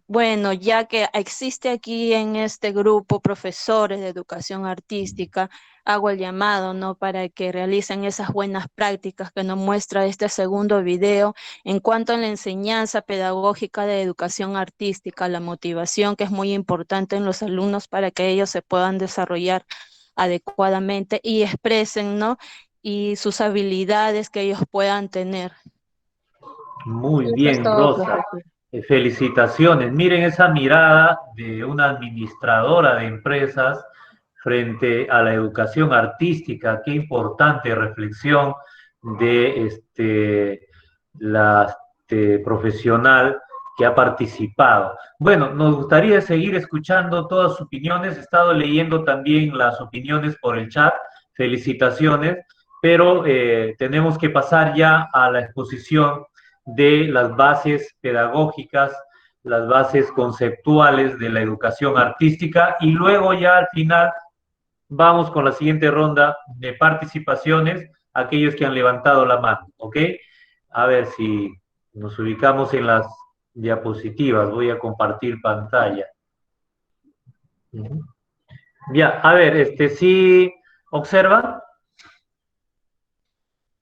bueno, ya que existe aquí en este grupo profesores de educación artística, hago el llamado, ¿no? Para que realicen esas buenas prácticas que nos muestra este segundo video en cuanto a la enseñanza pedagógica de educación artística, la motivación que es muy importante en los alumnos para que ellos se puedan desarrollar adecuadamente y expresen, ¿no? Y sus habilidades que ellos puedan tener. Muy bien, Rosa. Felicitaciones. Miren esa mirada de una administradora de empresas frente a la educación artística. Qué importante reflexión de la profesional que ha participado. Bueno, nos gustaría seguir escuchando todas sus opiniones. He estado leyendo también las opiniones por el chat. Felicitaciones, pero tenemos que pasar ya a la exposición de las bases pedagógicas, las bases conceptuales de la educación artística, y luego ya al final vamos con la siguiente ronda de participaciones, aquellos que han levantado la mano, ¿ok? A ver si nos ubicamos en las diapositivas. Voy a compartir pantalla. Ya, a ver, ¿sí observan?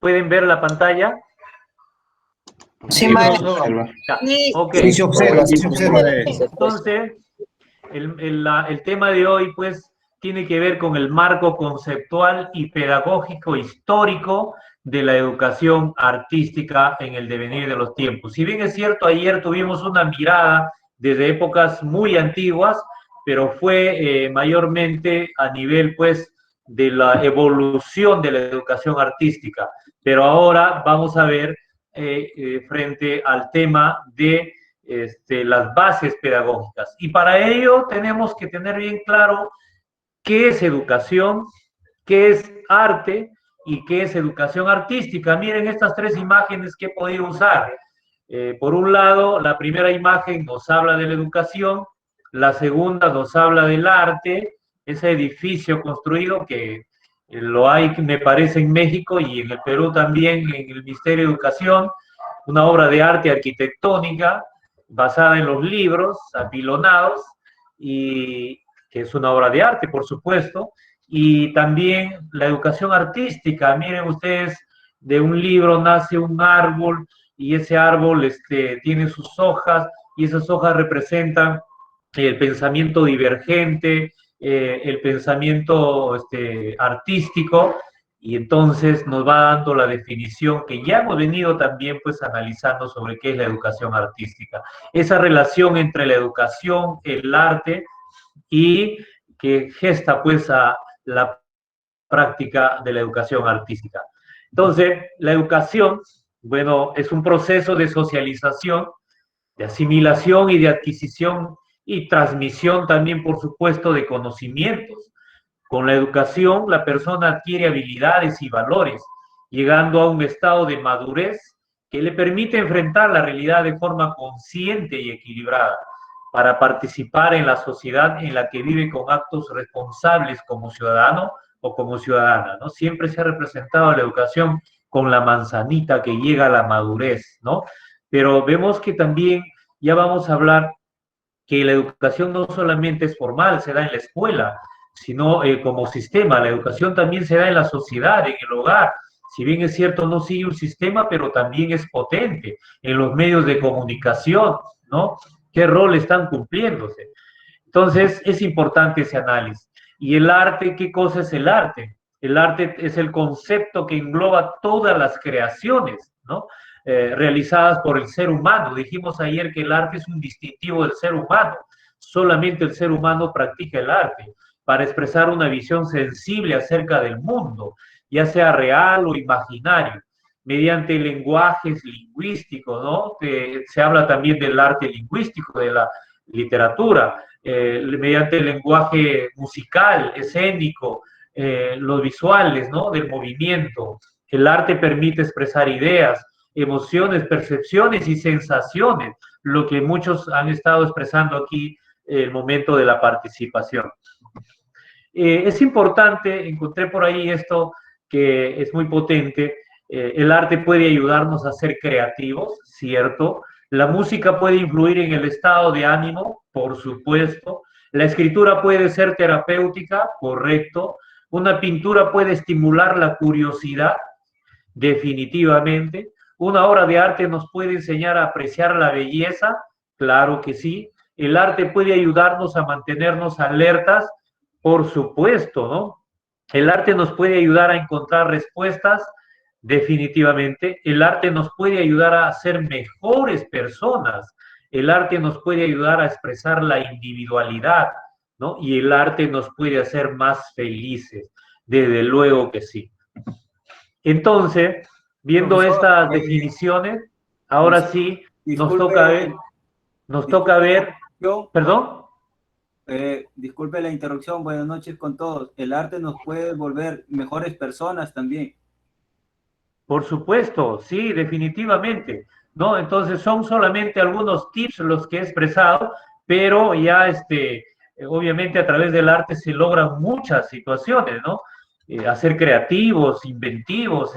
¿Pueden ver la pantalla? Sí, maestro. Okay. Sí se observa, sí se observa. Entonces, el tema de hoy, pues, tiene que ver con el marco conceptual y pedagógico histórico de la educación artística en el devenir de los tiempos. Si bien es cierto, ayer tuvimos una mirada desde épocas muy antiguas, pero fue mayormente a nivel, pues, de la evolución de la educación artística. Pero ahora vamos a ver frente al tema de las bases pedagógicas. Y para ello tenemos que tener bien claro qué es educación, qué es arte y qué es educación artística. Miren estas tres imágenes que he podido usar. Por un lado, la primera imagen nos habla de la educación, la segunda nos habla del arte, ese edificio construido que lo hay, me parece, en México y en el Perú también, en el Ministerio de Educación, una obra de arte arquitectónica basada en los libros apilonados, y que es una obra de arte, por supuesto, y también la educación artística. Miren ustedes, de un libro nace un árbol, y ese árbol tiene sus hojas, y esas hojas representan el pensamiento divergente, el pensamiento artístico, y entonces nos va dando la definición que ya hemos venido también pues analizando sobre qué es la educación artística. Esa relación entre la educación, el arte, y que gesta pues a la práctica de la educación artística. Entonces, la educación, bueno, es un proceso de socialización, de asimilación y de adquisición y transmisión también, por supuesto, de conocimientos. Con la educación, la persona adquiere habilidades y valores, llegando a un estado de madurez que le permite enfrentar la realidad de forma consciente y equilibrada, para participar en la sociedad en la que vive con actos responsables como ciudadano o como ciudadana, ¿no? Siempre se ha representado la educación con la manzanita que llega a la madurez, ¿no? Pero vemos que también ya vamos a hablar que la educación no solamente es formal, se da en la escuela, sino como sistema. La educación también se da en la sociedad, en el hogar. Si bien es cierto, no sigue un sistema, pero también es potente en los medios de comunicación, ¿no? ¿Qué rol están cumpliéndose? Entonces, es importante ese análisis. ¿Y el arte? ¿Qué cosa es el arte? El arte es el concepto que engloba todas las creaciones, ¿no? Realizadas por el ser humano. Dijimos ayer que el arte es un distintivo del ser humano. Solamente el ser humano practica el arte para expresar una visión sensible acerca del mundo, ya sea real o imaginario. mediante lenguajes lingüísticos, ¿no? Se habla también del arte lingüístico, de la literatura, mediante el lenguaje musical, escénico, los visuales, ¿no? Del movimiento. El arte permite expresar ideas, emociones, percepciones y sensaciones, lo que muchos han estado expresando aquí en el momento de la participación. Es importante, encontré por ahí esto que es muy potente. El arte puede ayudarnos a ser creativos, ¿cierto? La música puede influir en el estado de ánimo, por supuesto. La escritura puede ser terapéutica, correcto. Una pintura puede estimular la curiosidad, definitivamente. Una obra de arte nos puede enseñar a apreciar la belleza, claro que sí. El arte puede ayudarnos a mantenernos alertas, por supuesto, ¿no? El arte nos puede ayudar a encontrar respuestas, definitivamente. El arte nos puede ayudar a ser mejores personas. El arte nos puede ayudar a expresar la individualidad, ¿no? Y el arte nos puede hacer más felices, desde luego que sí. Entonces, viendo estas definiciones, ahora sí nos toca ver, ¿perdón? Disculpe la interrupción, buenas noches con todos. El arte nos puede volver mejores personas también. Por supuesto, sí, definitivamente, ¿no? Entonces son solamente algunos tips los que he expresado, pero ya obviamente a través del arte se logran muchas situaciones, ¿no? Hacer creativos, inventivos,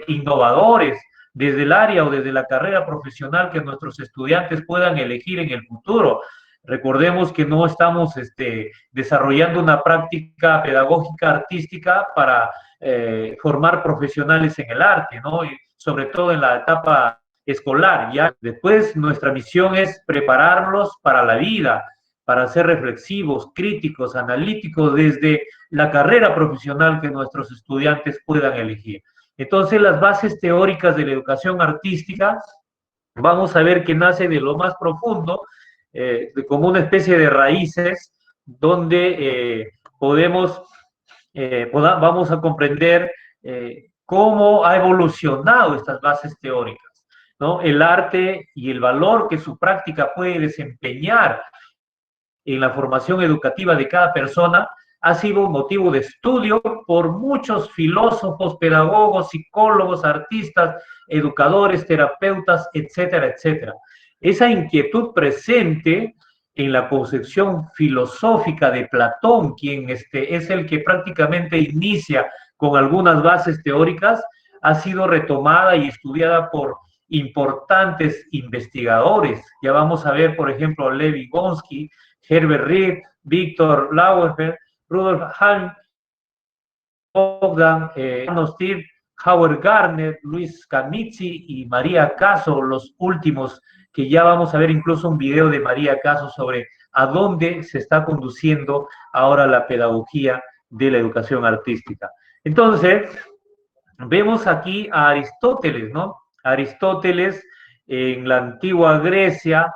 innovadores, desde el área o desde la carrera profesional que nuestros estudiantes puedan elegir en el futuro. Recordemos que no estamos desarrollando una práctica pedagógica artística para formar profesionales en el arte, ¿no? Y sobre todo en la etapa escolar. Ya después nuestra misión es prepararlos para la vida, para ser reflexivos, críticos, analíticos desde la carrera profesional que nuestros estudiantes puedan elegir. Entonces, las bases teóricas de la educación artística, vamos a ver que nace de lo más profundo, como una especie de raíces, donde vamos a comprender cómo ha evolucionado estas bases teóricas, ¿no? El arte y el valor que su práctica puede desempeñar en la formación educativa de cada persona ha sido un motivo de estudio por muchos filósofos, pedagogos, psicólogos, artistas, educadores, terapeutas, etcétera, etcétera. Esa inquietud presente en la concepción filosófica de Platón, quien es el que prácticamente inicia con algunas bases teóricas, ha sido retomada y estudiada por importantes investigadores. Ya vamos a ver, por ejemplo, Lev Vygotsky, Herbert Reed, Victor Lauerfeld, Rudolf Hahn, Bogdan Steve, Howard Gardner, Luis Camizzi y María Caso, los últimos, que ya vamos a ver incluso un video de María Caso sobre a dónde se está conduciendo ahora la pedagogía de la educación artística. Entonces, vemos aquí a Aristóteles, ¿no? Aristóteles en la antigua Grecia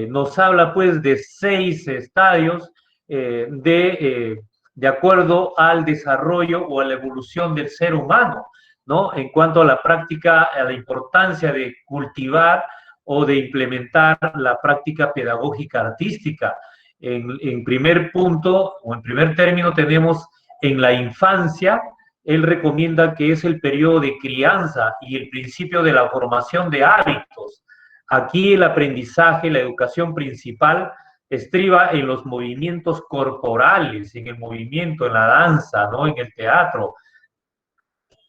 nos habla pues de 6 estadios de acuerdo al desarrollo o a la evolución del ser humano, ¿no? En cuanto a la práctica, a la importancia de cultivar o de implementar la práctica pedagógica artística. En primer punto, o en primer término, tenemos en la infancia. Él recomienda que es el periodo de crianza y el principio de la formación de hábitos. Aquí el aprendizaje, la educación principal, estriba en los movimientos corporales, en el movimiento, en la danza, ¿no? En el teatro,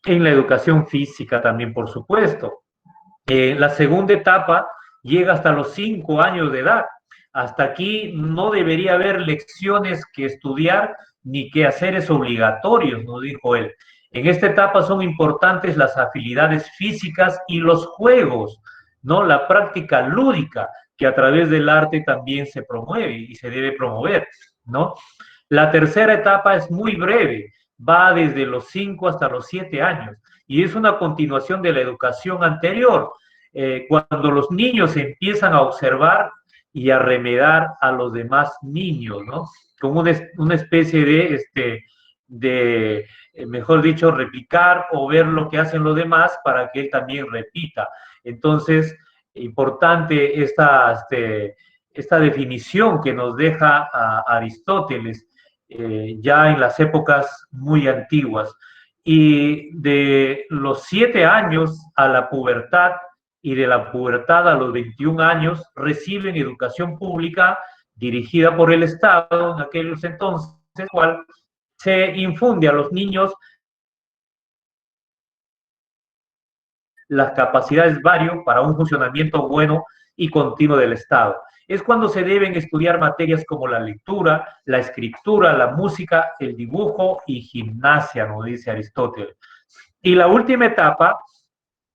en la educación física también, por supuesto. La segunda etapa llega hasta los 5 años de edad. Hasta aquí no debería haber lecciones que estudiar ni quehaceres obligatorios, nos dijo él. En esta etapa son importantes las habilidades físicas y los juegos, ¿no? La práctica lúdica, que a través del arte también se promueve y se debe promover, ¿no? La tercera etapa es muy breve, va desde los 5 hasta los 7 años, y es una continuación de la educación anterior, cuando los niños empiezan a observar y a remedar a los demás niños, ¿no? Como una especie mejor dicho, replicar o ver lo que hacen los demás para que él también repita. Entonces, importante esta definición que nos deja a Aristóteles ya en las épocas muy antiguas. Y de los 7 años a la pubertad y de la pubertad a los 21 años reciben educación pública dirigida por el Estado en aquellos entonces, cual se infunde a los niños las capacidades varias para un funcionamiento bueno y continuo del Estado. Es cuando se deben estudiar materias como la lectura, la escritura, la música, el dibujo y gimnasia, nos dice Aristóteles. Y la última etapa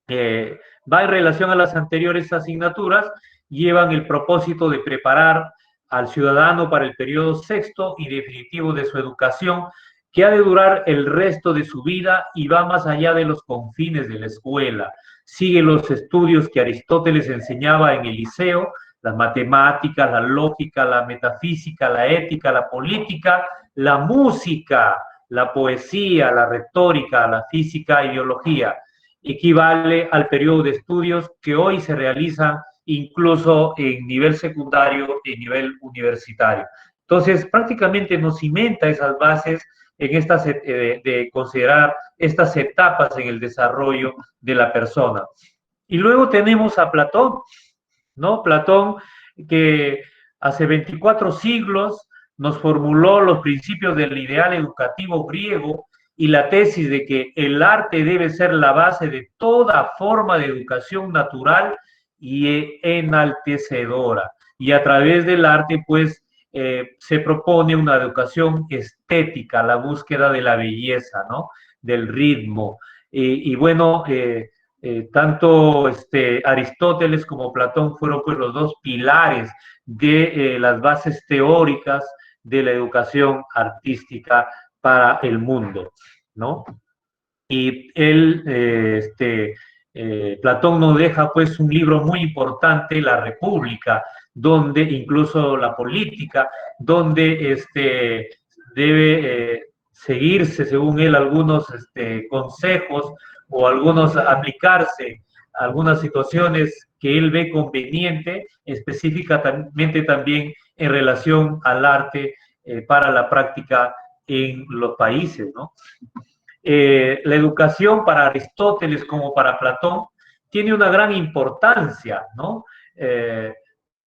va en relación a las anteriores asignaturas, llevan el propósito de preparar al ciudadano para el periodo sexto y definitivo de su educación, que ha de durar el resto de su vida y va más allá de los confines de la escuela. Sigue los estudios que Aristóteles enseñaba en el liceo, las matemáticas, la lógica, la metafísica, la ética, la política, la música, la poesía, la retórica, la física y biología. Equivale al periodo de estudios que hoy se realizan incluso en nivel secundario y nivel universitario. Entonces, prácticamente nos cimenta esas bases en estas, de considerar estas etapas en el desarrollo de la persona. Y luego tenemos a Platón, ¿no? Platón, que hace 24 siglos nos formuló los principios del ideal educativo griego y la tesis de que el arte debe ser la base de toda forma de educación natural y enaltecedora. Y a través del arte, pues, se propone una educación estética, la búsqueda de la belleza, ¿no? Del ritmo. Y bueno, tanto Aristóteles como Platón fueron pues los dos pilares de las bases teóricas de la educación artística para el mundo, ¿no? Y él, Platón nos deja pues un libro muy importante, La República, donde incluso la política, donde debe seguirse, según él, algunos consejos o algunos aplicarse algunas situaciones que él ve conveniente, específicamente también en relación al arte para la práctica en los países, ¿no? La educación para Aristóteles como para Platón tiene una gran importancia, ¿no?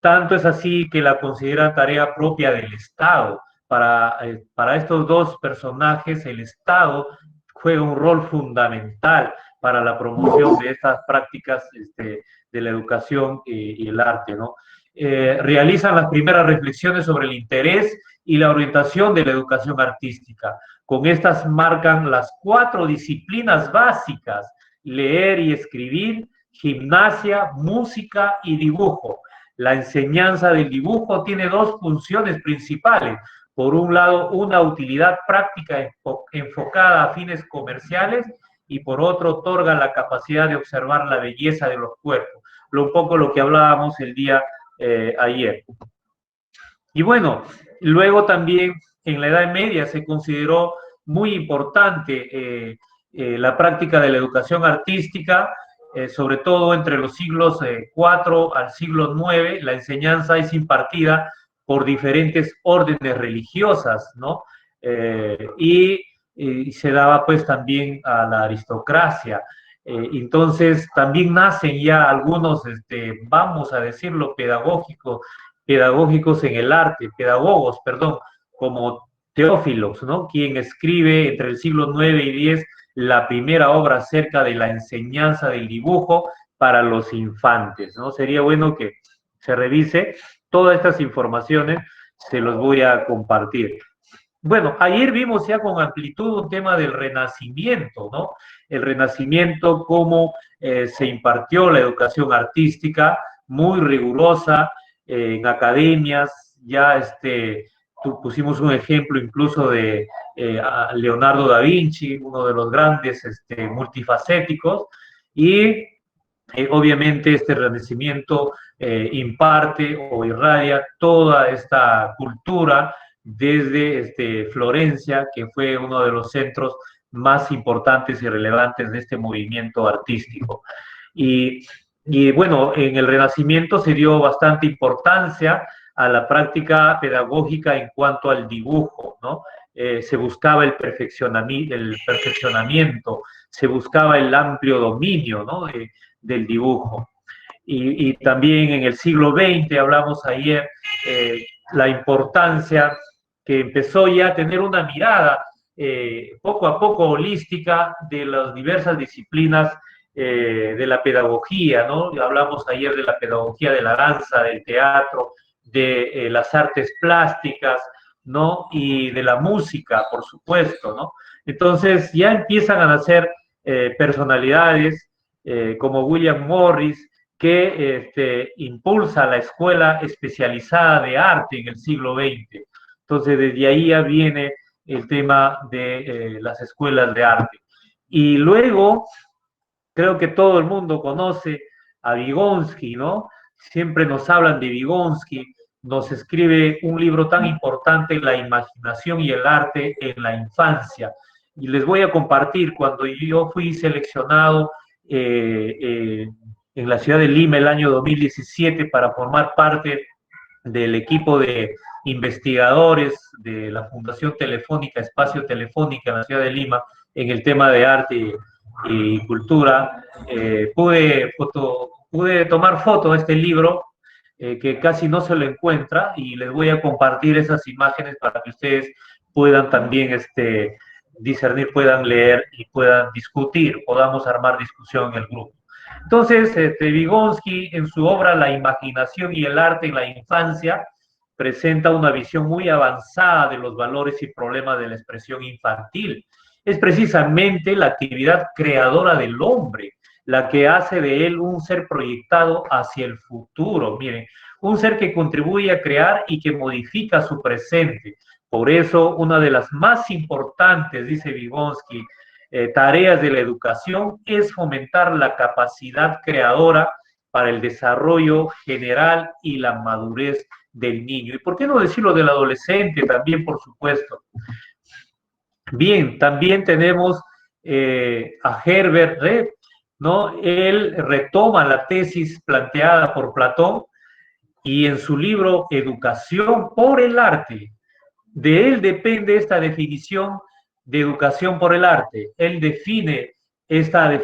Tanto es así que la considera tarea propia del Estado. Para estos dos personajes, el Estado juega un rol fundamental para la promoción de estas prácticas de la educación y el arte, ¿no? Realizan las primeras reflexiones sobre el interés y la orientación de la educación artística. Con estas marcan las 4 disciplinas básicas: leer y escribir, gimnasia, música y dibujo. La enseñanza del dibujo tiene 2 funciones principales. Por un lado, una utilidad práctica enfocada a fines comerciales, y por otro, otorga la capacidad de observar la belleza de los cuerpos. Un poco lo que hablábamos el día ayer. Y bueno, luego también en la Edad Media se consideró muy importante la práctica de la educación artística, sobre todo entre los siglos IV al siglo IX. La enseñanza es impartida por diferentes órdenes religiosas, ¿no? Y se daba pues también a la aristocracia. Entonces también nacen ya algunos, vamos a decirlo, pedagógicos en el arte, pedagogos, perdón, como Teófilos, ¿no? Quien escribe entre el siglo IX y X la primera obra acerca de la enseñanza del dibujo para los infantes, ¿no? Sería bueno que se revise todas estas informaciones, se los voy a compartir. Bueno, ayer vimos ya con amplitud un tema del Renacimiento, ¿no? El Renacimiento, cómo se impartió la educación artística, muy rigurosa, en academias. Ya pusimos un ejemplo incluso de Leonardo da Vinci, uno de los grandes multifacéticos, y obviamente este Renacimiento imparte o irradia toda esta cultura desde Florencia, que fue uno de los centros más importantes y relevantes de este movimiento artístico. Y bueno, en el Renacimiento se dio bastante importancia a la práctica pedagógica en cuanto al dibujo, ¿no? Se buscaba el perfeccionamiento, se buscaba el amplio dominio, ¿no? del dibujo. Y también en el siglo XX, hablamos ayer, la importancia que empezó ya a tener una mirada poco a poco holística de las diversas disciplinas de la pedagogía, ¿no? Hablamos ayer de la pedagogía de la danza, del teatro, de las artes plásticas, ¿no? Y de la música, por supuesto, ¿no? Entonces ya empiezan a nacer personalidades como William Morris, que impulsa la escuela especializada de arte en el siglo XX. Entonces desde ahí ya viene el tema de las escuelas de arte. Y luego, creo que todo el mundo conoce a Vygotsky, ¿no? Siempre nos hablan de Vygotsky, nos escribe un libro tan importante, La imaginación y el arte en la infancia. Y les voy a compartir, cuando yo fui seleccionado en la ciudad de Lima el año 2017 para formar parte del equipo de investigadores de la Fundación Telefónica, Espacio Telefónica en la ciudad de Lima, en el tema de arte y cultura, pude tomar foto de este libro, que casi no se lo encuentra, y les voy a compartir esas imágenes para que ustedes puedan también discernir, puedan leer y puedan discutir, podamos armar discusión en el grupo. Entonces, Vygotsky, en su obra La imaginación y el arte en la infancia, presenta una visión muy avanzada de los valores y problemas de la expresión infantil. Es precisamente la actividad creadora del hombre la que hace de él un ser proyectado hacia el futuro. Miren, un ser que contribuye a crear y que modifica su presente. Por eso, una de las más importantes, dice Vygotsky, tareas de la educación es fomentar la capacidad creadora para el desarrollo general y la madurez del niño. ¿Y por qué no decirlo del adolescente también, por supuesto? Bien, también tenemos a Herbert Reed, ¿no? Él retoma la tesis planteada por Platón y en su libro Educación por el arte, de él depende esta definición de educación por el arte. Él define esta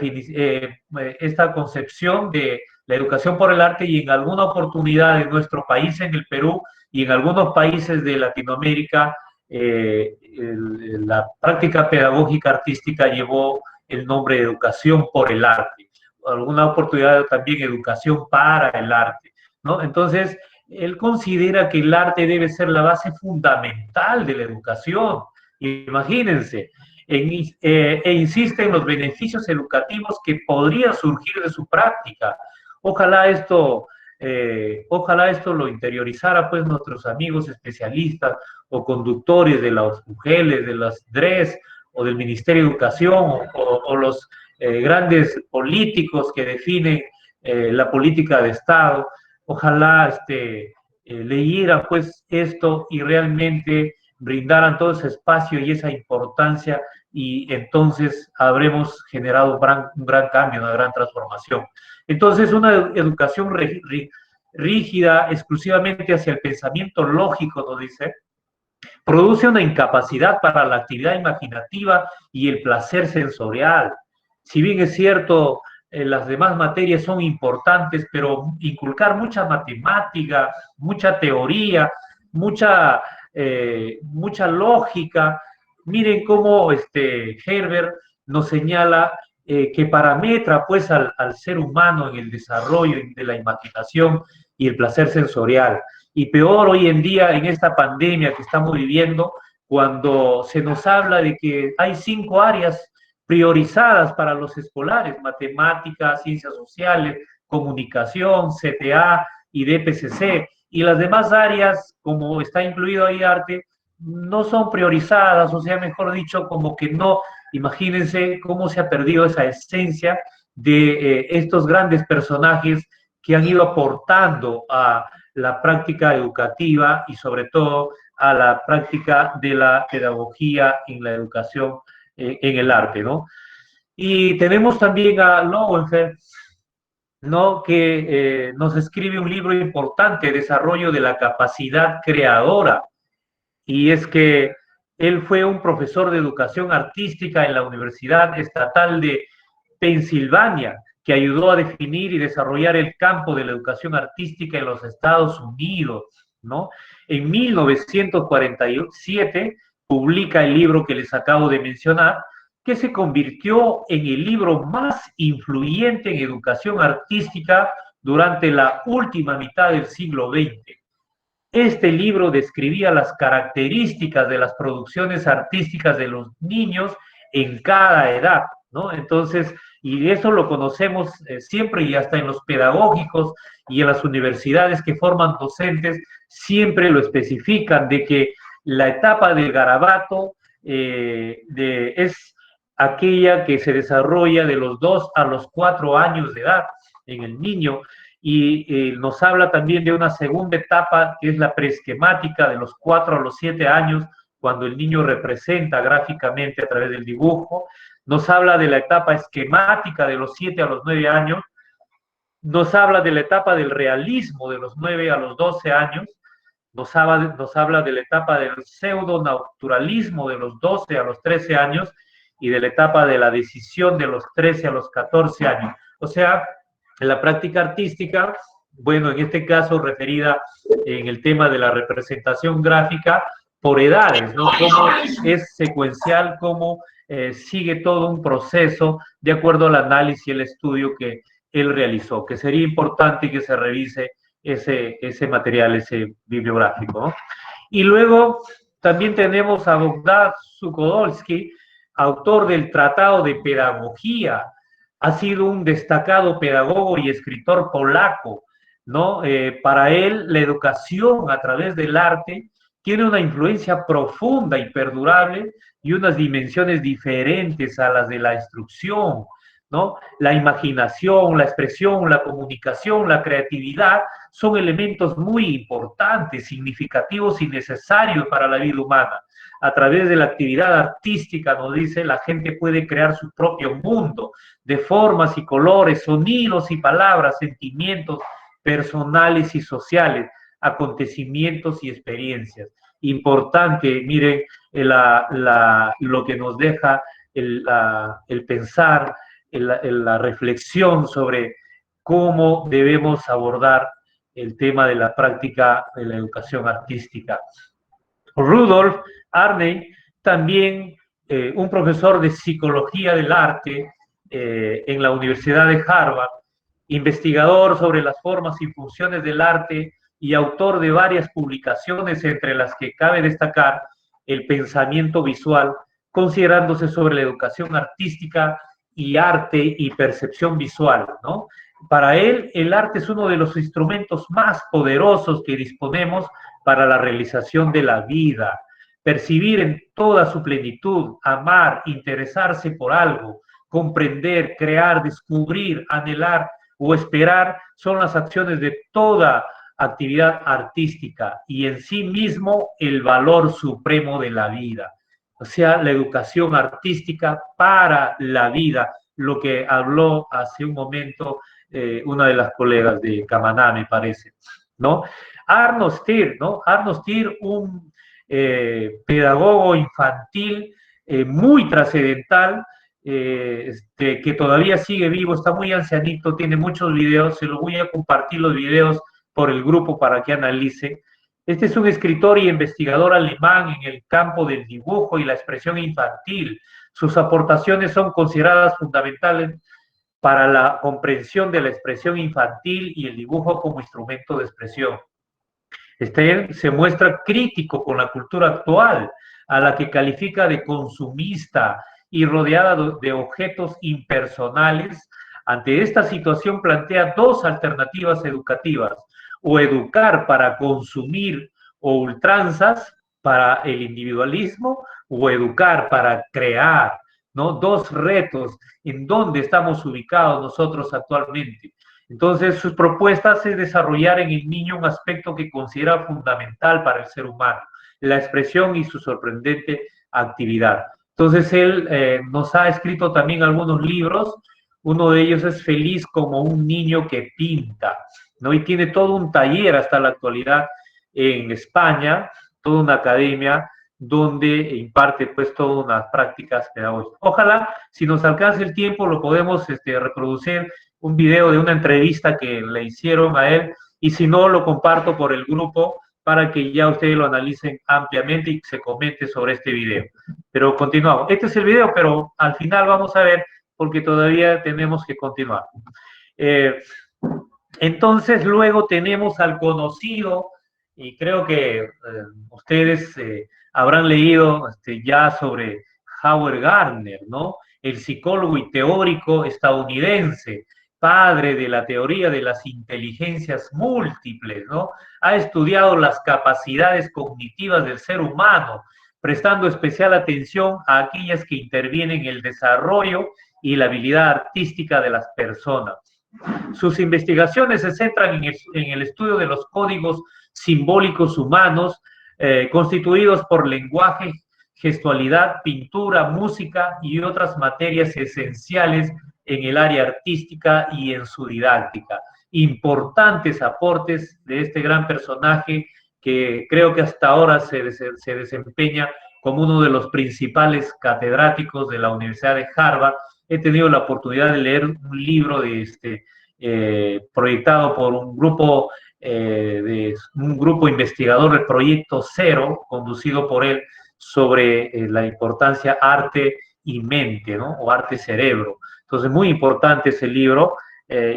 concepción de la educación por el arte, y en alguna oportunidad en nuestro país, en el Perú, y en algunos países de Latinoamérica, la práctica pedagógica artística llevó el nombre de educación por el arte. Alguna oportunidad también educación para el arte, ¿no? Entonces, él considera que el arte debe ser la base fundamental de la educación. Imagínense, e insiste en los beneficios educativos que podrían surgir de su práctica. Ojalá esto lo interiorizara pues nuestros amigos especialistas o conductores de las UGELes, de las DRES o del Ministerio de Educación, o los grandes políticos que definen la política de Estado. Ojalá leyeran pues esto y realmente brindaran todo ese espacio y esa importancia, y entonces habremos generado un gran cambio, una gran transformación. Entonces, una educación rígida exclusivamente hacia el pensamiento lógico, nos dice, produce una incapacidad para la actividad imaginativa y el placer sensorial. Si bien es cierto, las demás materias son importantes, pero inculcar mucha matemática, mucha teoría, mucha lógica. Miren cómo Herbert nos señala que parametra pues al ser humano en el desarrollo de la imaginación y el placer sensorial. Y peor hoy en día en esta pandemia que estamos viviendo, cuando se nos habla de que hay 5 áreas priorizadas para los escolares: matemáticas, ciencias sociales, comunicación, CTA y DPCC, y las demás áreas, como está incluido ahí arte, no son priorizadas, o sea, mejor dicho, como que no. Imagínense cómo se ha perdido esa esencia de estos grandes personajes que han ido aportando a la práctica educativa y sobre todo a la práctica de la pedagogía en la educación, en el arte, ¿no? Y tenemos también a Lowenfeld, ¿no? Que nos escribe un libro importante, Desarrollo de la Capacidad Creadora, y es que él fue un profesor de educación artística en la Universidad Estatal de Pensilvania, que ayudó a definir y desarrollar el campo de la educación artística en los Estados Unidos, ¿no? En 1947 publica el libro que les acabo de mencionar, que se convirtió en el libro más influyente en educación artística durante la última mitad del siglo XX. Este libro describía las características de las producciones artísticas de los niños en cada edad, ¿no? Entonces, y eso lo conocemos siempre, y hasta en los pedagógicos y en las universidades que forman docentes, siempre lo especifican, de que la etapa del garabato es aquella que se desarrolla de los 2 a los 4 años de edad en el niño, y nos habla también de una segunda etapa que es la preesquemática, de los 4 a los 7 años, cuando el niño representa gráficamente a través del dibujo. Nos habla de la etapa esquemática de los 7 a los 9 años, nos habla de la etapa del realismo de los 9 a los 12 años, nos habla de la etapa del pseudo-naturalismo de los 12 a los 13 años, y de la etapa de la decisión de los 13 a los 14 años. O sea, en la práctica artística, bueno, en este caso referida en el tema de la representación gráfica por edades, ¿no? Cómo es secuencial, cómo sigue todo un proceso de acuerdo al análisis y el estudio que él realizó, que sería importante que se revise ese material, ese bibliográfico, ¿no? Y luego también tenemos a Bogdan Suchodolski, autor del Tratado de Pedagogía. Ha sido un destacado pedagogo y escritor polaco, ¿no? Para él, la educación a través del arte tiene una influencia profunda y perdurable y unas dimensiones diferentes a las de la instrucción, ¿no? La imaginación, la expresión, la comunicación, la creatividad son elementos muy importantes, significativos y necesarios para la vida humana. A través de la actividad artística, nos dice, la gente puede crear su propio mundo de formas y colores, sonidos y palabras, sentimientos personales y sociales, acontecimientos y experiencias. Importante, miren, lo que nos deja el pensar, la reflexión sobre cómo debemos abordar el tema de la práctica de la educación artística. Rudolf Arney, también un profesor de psicología del arte en la Universidad de Harvard, investigador sobre las formas y funciones del arte y autor de varias publicaciones, entre las que cabe destacar El pensamiento visual, considerándose sobre la educación artística y arte y percepción visual, ¿no? Para él, el arte es uno de los instrumentos más poderosos que disponemos para la realización de la vida. Percibir en toda su plenitud, amar, interesarse por algo, comprender, crear, descubrir, anhelar o esperar son las acciones de toda actividad artística y en sí mismo el valor supremo de la vida. O sea, la educación artística para la vida, lo que habló hace un momento una de las colegas de Camaná, me parece, ¿no? Arno Stier, ¿no? Arno Stier, un pedagogo infantil muy trascendental, que todavía sigue vivo, está muy ancianito, tiene muchos videos, se los voy a compartir los videos por el grupo para que analice. Este es un escritor y investigador alemán en el campo del dibujo y la expresión infantil. Sus aportaciones son consideradas fundamentales para la comprensión de la expresión infantil y el dibujo como instrumento de expresión. Se muestra crítico con la cultura actual, a la que califica de consumista y rodeada de objetos impersonales. Ante esta situación plantea dos alternativas educativas: o educar para consumir o ultranzas para el individualismo, o educar para crear, ¿no? Dos retos en donde estamos ubicados nosotros actualmente. Entonces, sus propuestas es desarrollar en el niño un aspecto que considera fundamental para el ser humano, la expresión y su sorprendente actividad. Entonces él nos ha escrito también algunos libros. Uno de ellos es Feliz como un niño que pinta, ¿no? Y tiene todo un taller hasta la actualidad en España, toda una academia donde imparte pues todas unas prácticas pedagógicas. Ojalá, si nos alcanza el tiempo, lo podemos reproducir, un video de una entrevista que le hicieron a él, y si no, lo comparto por el grupo para que ya ustedes lo analicen ampliamente y se comente sobre este video. Pero continuamos. Este es el video, pero al final vamos a ver, porque todavía tenemos que continuar. Entonces, luego tenemos al conocido, y creo que ustedes habrán leído ya sobre Howard Gardner, ¿no? El psicólogo y teórico estadounidense, padre de la teoría de las inteligencias múltiples, ¿no? Ha estudiado las capacidades cognitivas del ser humano, prestando especial atención a aquellas que intervienen en el desarrollo y la habilidad artística de las personas. Sus investigaciones se centran en el estudio de los códigos simbólicos humanos, constituidos por lenguaje, gestualidad, pintura, música y otras materias esenciales en el área artística y en su didáctica. Importantes aportes de este gran personaje que creo que hasta ahora se desempeña como uno de los principales catedráticos de la Universidad de Harvard. He tenido la oportunidad de leer un libro proyectado por un grupo investigador del Proyecto Cero, conducido por él, sobre la importancia arte y mente, ¿no? O arte-cerebro. Entonces, muy importante ese libro,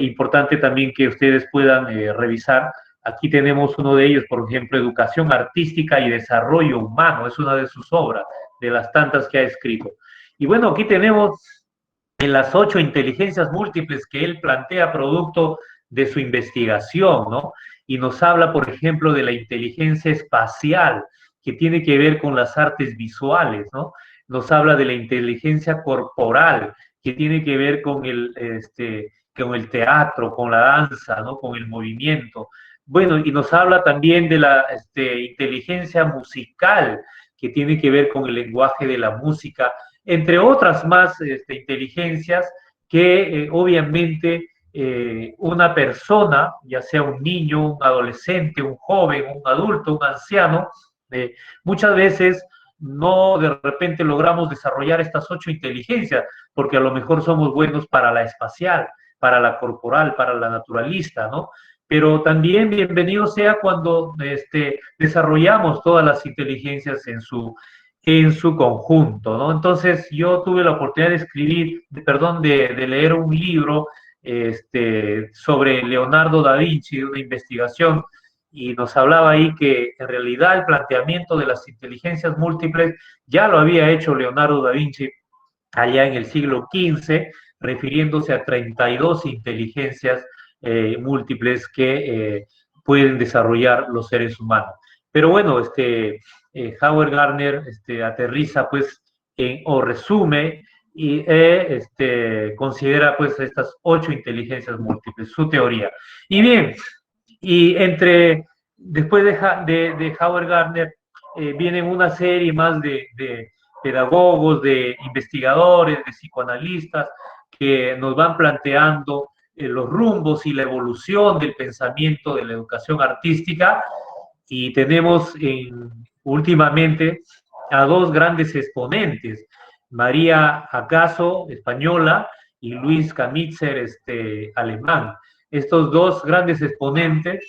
importante también que ustedes puedan revisar. Aquí tenemos uno de ellos, por ejemplo, Educación Artística y Desarrollo Humano, es una de sus obras, de las tantas que ha escrito. Y bueno, aquí tenemos en las 8 inteligencias múltiples que él plantea producto de su investigación, ¿no? Y nos habla, por ejemplo, de la inteligencia espacial, que tiene que ver con las artes visuales, ¿no? Nos habla de la inteligencia corporal, que tiene que ver con el teatro, con la danza, ¿no? Con el movimiento. Bueno, y nos habla también de la inteligencia musical, que tiene que ver con el lenguaje de la música, entre otras más inteligencias que obviamente una persona, ya sea un niño, un adolescente, un joven, un adulto, un anciano, muchas veces no de repente logramos desarrollar estas 8 inteligencias, porque a lo mejor somos buenos para la espacial, para la corporal, para la naturalista, ¿no? Pero también bienvenido sea cuando desarrollamos todas las inteligencias en su conjunto, ¿no? Entonces, yo tuve la oportunidad de leer un libro sobre Leonardo da Vinci, una investigación, y nos hablaba ahí que en realidad el planteamiento de las inteligencias múltiples ya lo había hecho Leonardo da Vinci allá en el siglo XV, refiriéndose a 32 inteligencias múltiples que pueden desarrollar los seres humanos. Pero bueno, Howard Gardner aterriza pues o resume y considera pues estas 8 inteligencias múltiples, su teoría. Y bien, y después de Howard Gardner vienen una serie más de pedagogos, de investigadores, de psicoanalistas que nos van planteando los rumbos y la evolución del pensamiento de la educación artística, y tenemos últimamente a 2 grandes exponentes, María Acaso, española, y Luis Kamitzer, alemán. Estos 2 grandes exponentes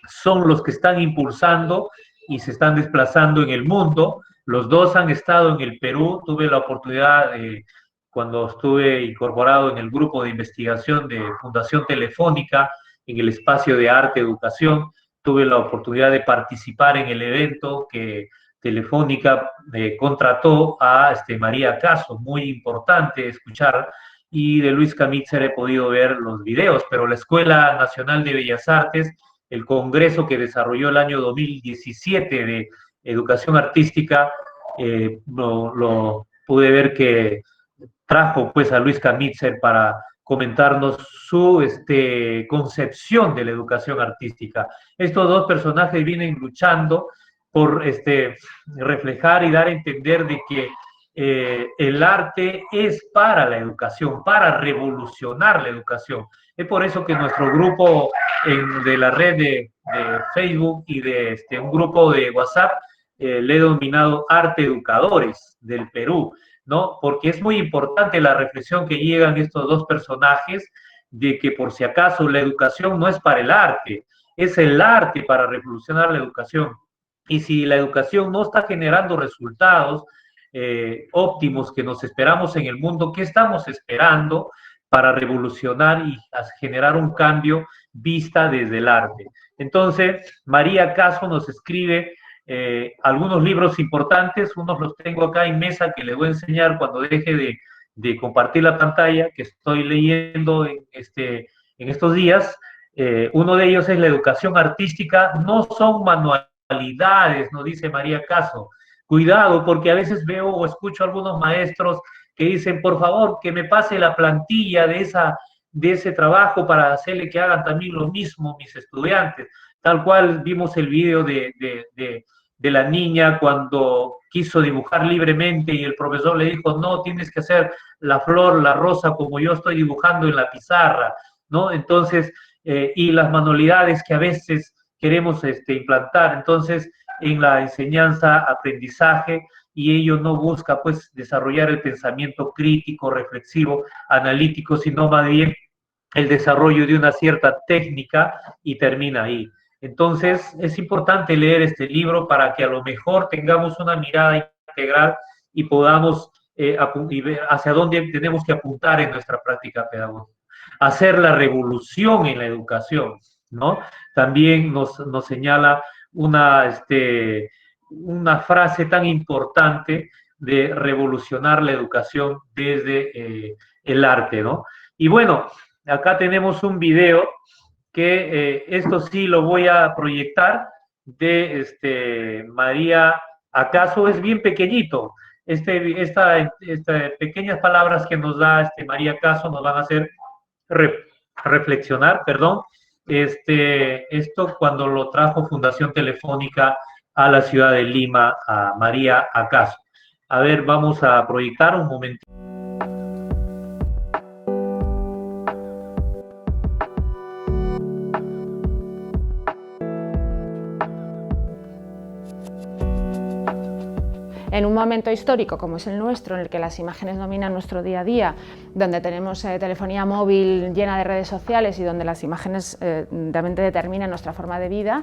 son los que están impulsando y se están desplazando en el mundo. Los 2 han estado en el Perú. Tuve la oportunidad, cuando estuve incorporado en el grupo de investigación de Fundación Telefónica, en el espacio de arte educación, tuve la oportunidad de participar en el evento que Telefónica contrató a María Acaso, muy importante escuchar, y de Luis Kamitzer he podido ver los videos, pero la Escuela Nacional de Bellas Artes, el congreso que desarrolló el año 2017 de educación artística, lo pude ver que trajo pues a Luis Kamitzer para comentarnos su concepción de la educación artística. Estos 2 personajes vienen luchando por reflejar y dar a entender de que el arte es para la educación, para revolucionar la educación. Es por eso que nuestro grupo de la red de Facebook y de un grupo de WhatsApp le he denominado Arte Educadores del Perú, ¿no? Porque es muy importante la reflexión que llegan estos dos personajes de que por si acaso la educación no es para el arte, es el arte para revolucionar la educación. Y si la educación no está generando resultados óptimos que nos esperamos en el mundo, ¿qué estamos esperando para revolucionar y generar un cambio vista desde el arte? Entonces, María Caso nos escribe algunos libros importantes, unos los tengo acá en mesa que les voy a enseñar cuando deje de compartir la pantalla, que estoy leyendo en estos días. Uno de ellos es La educación artística, no son manualidades, nos dice María Caso. Cuidado, porque a veces veo o escucho a algunos maestros que dicen, por favor, que me pase la plantilla de ese trabajo para hacerle que hagan también lo mismo mis estudiantes. Tal cual vimos el video de la niña cuando quiso dibujar libremente y el profesor le dijo, no, tienes que hacer la flor, la rosa, como yo estoy dibujando en la pizarra, ¿no? Entonces, y las manualidades que a veces queremos implantar. Entonces, en la enseñanza, aprendizaje, y ello no busca, pues, desarrollar el pensamiento crítico, reflexivo, analítico, sino más bien el desarrollo de una cierta técnica y termina ahí. Entonces, es importante leer este libro para que a lo mejor tengamos una mirada integral y podamos ver hacia dónde tenemos que apuntar en nuestra práctica pedagógica. Hacer la revolución en la educación, ¿no? También nos señala una frase tan importante de revolucionar la educación desde el arte, ¿no? Y bueno, acá tenemos un video que esto sí lo voy a proyectar de María Caso, es bien pequeñito. Estas pequeñas palabras que nos da María Caso nos van a hacer reflexionar, perdón. Esto cuando lo trajo Fundación Telefónica a la ciudad de Lima, a María Caso. A ver, vamos a proyectar un momentito. En un momento histórico como es el nuestro, en el que las imágenes dominan nuestro día a día, donde tenemos telefonía móvil llena de redes sociales y donde las imágenes realmente determinan nuestra forma de vida,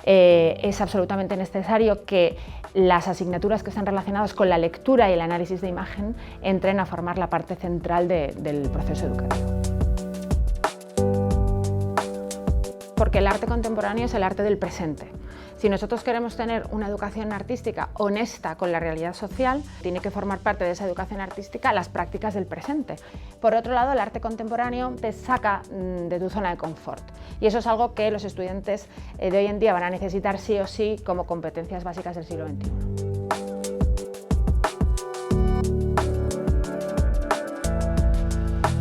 es absolutamente necesario que las asignaturas que están relacionadas con la lectura y el análisis de imagen entren a formar la parte central del proceso educativo. Porque el arte contemporáneo es el arte del presente. Si nosotros queremos tener una educación artística honesta con la realidad social, tiene que formar parte de esa educación artística las prácticas del presente. Por otro lado, el arte contemporáneo te saca de tu zona de confort y eso es algo que los estudiantes de hoy en día van a necesitar sí o sí como competencias básicas del siglo XXI.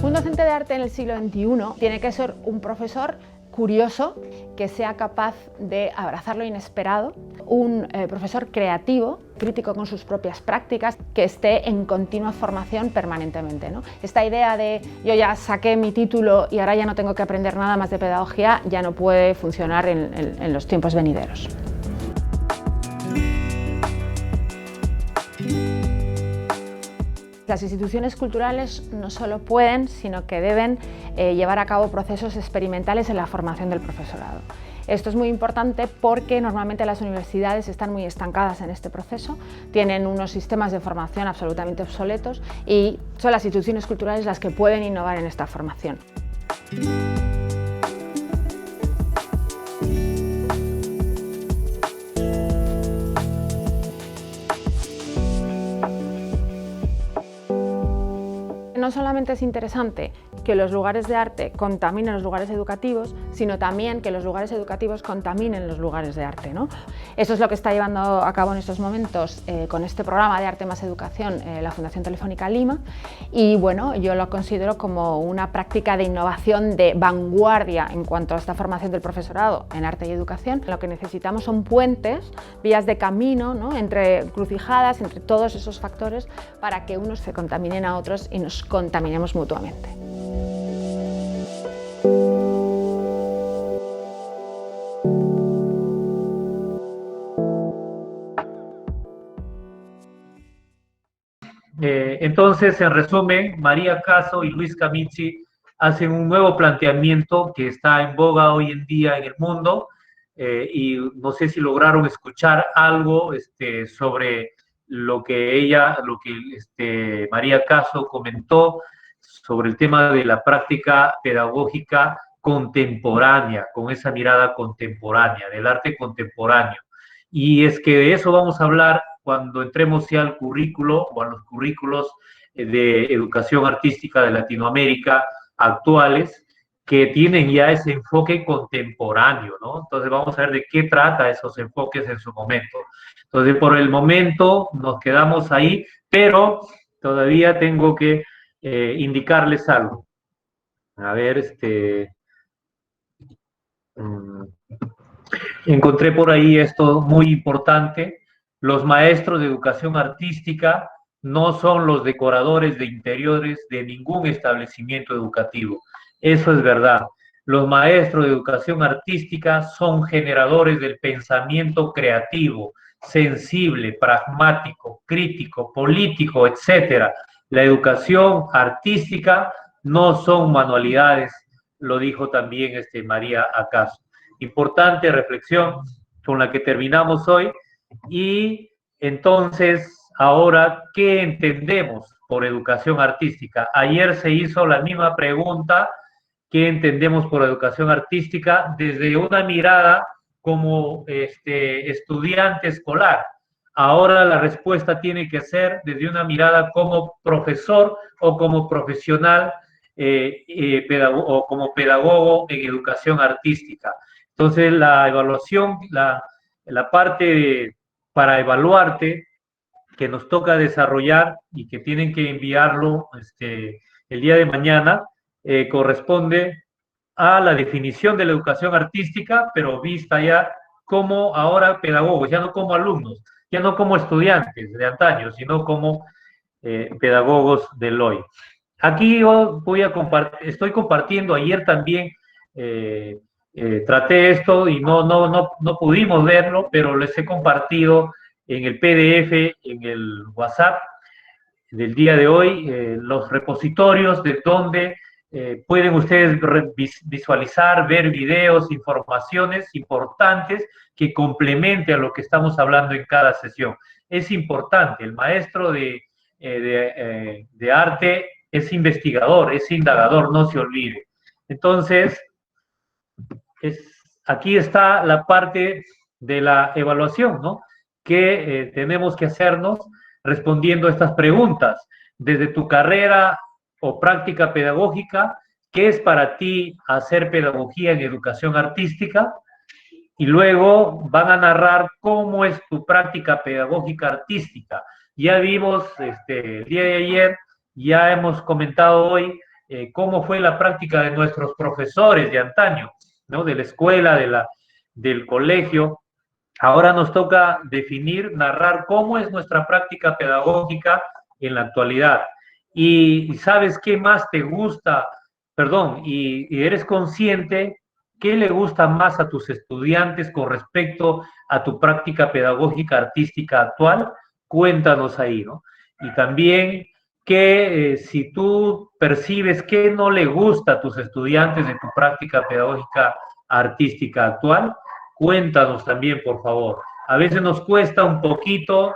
Un docente de arte en el siglo XXI tiene que ser un profesor curioso, que sea capaz de abrazar lo inesperado, un profesor creativo, crítico con sus propias prácticas, que esté en continua formación permanentemente, ¿no? Esta idea de yo ya saqué mi título y ahora ya no tengo que aprender nada más de pedagogía ya no puede funcionar en los tiempos venideros. Las instituciones culturales no solo pueden, sino que deben llevar a cabo procesos experimentales en la formación del profesorado. Esto es muy importante porque normalmente las universidades están muy estancadas en este proceso, tienen unos sistemas de formación absolutamente obsoletos y son las instituciones culturales las que pueden innovar en esta formación. No solamente es interesante que los lugares de arte contaminen los lugares educativos, sino también que los lugares educativos contaminen los lugares de arte, ¿no? Eso es lo que está llevando a cabo en estos momentos con este programa de Arte más Educación, la Fundación Telefónica Lima, y bueno, yo lo considero como una práctica de innovación de vanguardia en cuanto a esta formación del profesorado en arte y educación. Lo que necesitamos son puentes, vías de camino, ¿no? Entre encrucijadas, entre todos esos factores, para que unos se contaminen a otros y nos contaminemos mutuamente. Entonces, en resumen, María Caso y Luis Camizzi hacen un nuevo planteamiento que está en boga hoy en día en el mundo, y no sé si lograron escuchar algo sobre lo que María Caso comentó sobre el tema de la práctica pedagógica contemporánea, con esa mirada contemporánea, del arte contemporáneo. Y es que de eso vamos a hablar cuando entremos ya al currículo o a los currículos de educación artística de Latinoamérica actuales, que tienen ya ese enfoque contemporáneo, ¿no? Entonces vamos a ver de qué trata esos enfoques en su momento. Entonces, por el momento nos quedamos ahí, pero todavía tengo que indicarles algo. A ver, encontré por ahí esto muy importante. Los maestros de educación artística no son los decoradores de interiores de ningún establecimiento educativo. Eso es verdad. Los maestros de educación artística son generadores del pensamiento creativo, sensible, pragmático, crítico, político, etc. La educación artística no son manualidades, lo dijo también María Caso. Importante reflexión con la que terminamos hoy. Y entonces, ahora, ¿qué entendemos por educación artística? Ayer se hizo la misma pregunta: ¿qué entendemos por educación artística? Desde una mirada como estudiante escolar. Ahora la respuesta tiene que ser desde una mirada como profesor o como profesional o como pedagogo en educación artística. Entonces, la evaluación, la parte para evaluarte que nos toca desarrollar y que tienen que enviarlo el día de mañana, corresponde a la definición de la educación artística, pero vista ya como ahora pedagogos, ya no como alumnos, ya no como estudiantes de antaño, sino como pedagogos del hoy. Aquí yo estoy compartiendo, ayer también traté esto y no pudimos verlo, pero les he compartido en el PDF, en el WhatsApp del día de hoy, los repositorios de donde pueden ustedes visualizar, ver videos, informaciones importantes que complementen a lo que estamos hablando en cada sesión. Es importante, el maestro de arte es investigador, es indagador, no se olvide. Entonces, aquí está la parte de la evaluación, ¿no? Que tenemos que hacernos respondiendo a estas preguntas. Desde tu carrera o práctica pedagógica, ¿qué es para ti hacer pedagogía en educación artística? Y luego van a narrar cómo es tu práctica pedagógica artística. Ya vimos el día de ayer, ya hemos comentado hoy cómo fue la práctica de nuestros profesores de antaño, ¿no? De la escuela, del colegio. Ahora nos toca definir, narrar cómo es nuestra práctica pedagógica en la actualidad. Y ¿sabes qué más te gusta? Perdón, y eres consciente qué le gusta más a tus estudiantes con respecto a tu práctica pedagógica artística actual. Cuéntanos ahí, ¿no? Y también que si tú percibes que no le gusta a tus estudiantes de tu práctica pedagógica artística actual, cuéntanos también, por favor. A veces nos cuesta un poquito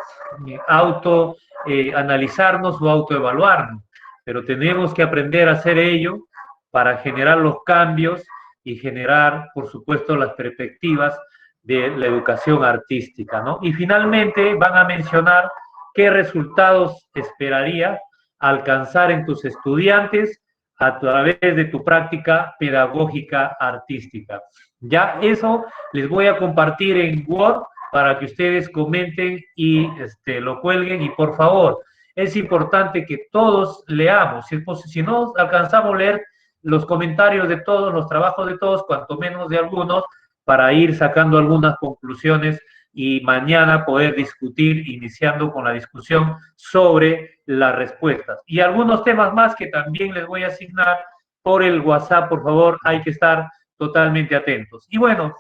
analizarnos o autoevaluarnos, pero tenemos que aprender a hacer ello para generar los cambios y generar, por supuesto, las perspectivas de la educación artística, ¿no? Y finalmente van a mencionar qué resultados esperaría alcanzar en tus estudiantes a través de tu práctica pedagógica artística. Ya eso les voy a compartir en Word para que ustedes comenten y lo cuelguen. Y por favor, es importante que todos leamos. Si no alcanzamos a leer los comentarios de todos, los trabajos de todos, cuanto menos de algunos, para ir sacando algunas conclusiones y mañana poder discutir, iniciando con la discusión sobre las respuestas. Y algunos temas más que también les voy a asignar por el WhatsApp, por favor, hay que estar totalmente atentos. Y bueno,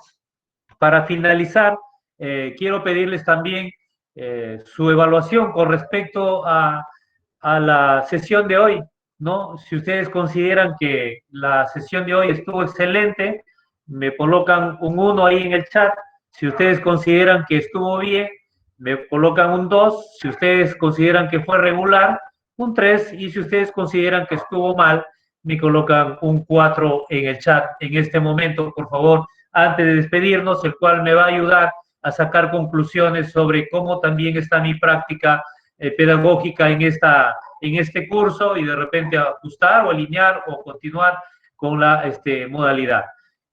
para finalizar, quiero pedirles también su evaluación con respecto a la sesión de hoy, ¿no? Si ustedes consideran que la sesión de hoy estuvo excelente, me colocan un 1 ahí en el chat. Si ustedes consideran que estuvo bien, me colocan un 2. Si ustedes consideran que fue regular, un 3. Y si ustedes consideran que estuvo mal, me colocan un 4 en el chat en este momento, por favor, antes de despedirnos, el cual me va a ayudar a sacar conclusiones sobre cómo también está mi práctica pedagógica en este curso y de repente ajustar o alinear o continuar con la modalidad.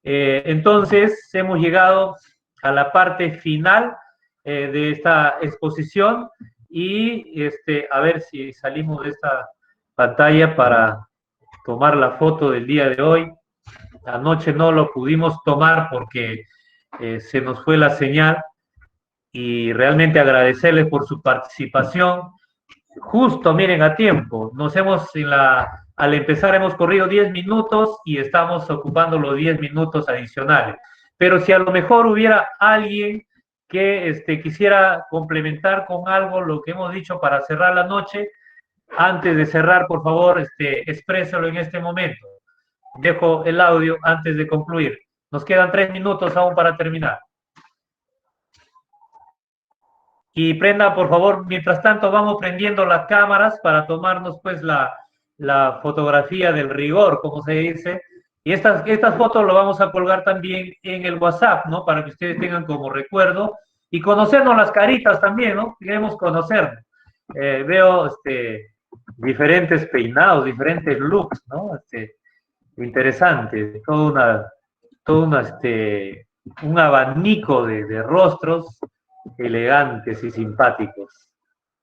Entonces, hemos llegado a la parte final de esta exposición y a ver si salimos de esta pantalla para tomar la foto del día de hoy. Anoche no lo pudimos tomar porque se nos fue la señal y realmente agradecerles por su participación. Justo, miren, a tiempo. Al empezar hemos corrido 10 minutos y estamos ocupando los 10 minutos adicionales. Pero si a lo mejor hubiera alguien que quisiera complementar con algo lo que hemos dicho para cerrar la noche, antes de cerrar, por favor, expréselo en este momento. Dejo el audio antes de concluir. Nos quedan 3 minutos aún para terminar. Y prenda, por favor, mientras tanto vamos prendiendo las cámaras para tomarnos pues la fotografía del rigor, como se dice. Y estas fotos lo vamos a colgar también en el WhatsApp, ¿no? Para que ustedes tengan como recuerdo y conocernos las caritas también, ¿no? Queremos conocernos. Veo diferentes peinados, diferentes looks, ¿no? Interesante, un abanico de rostros elegantes y simpáticos.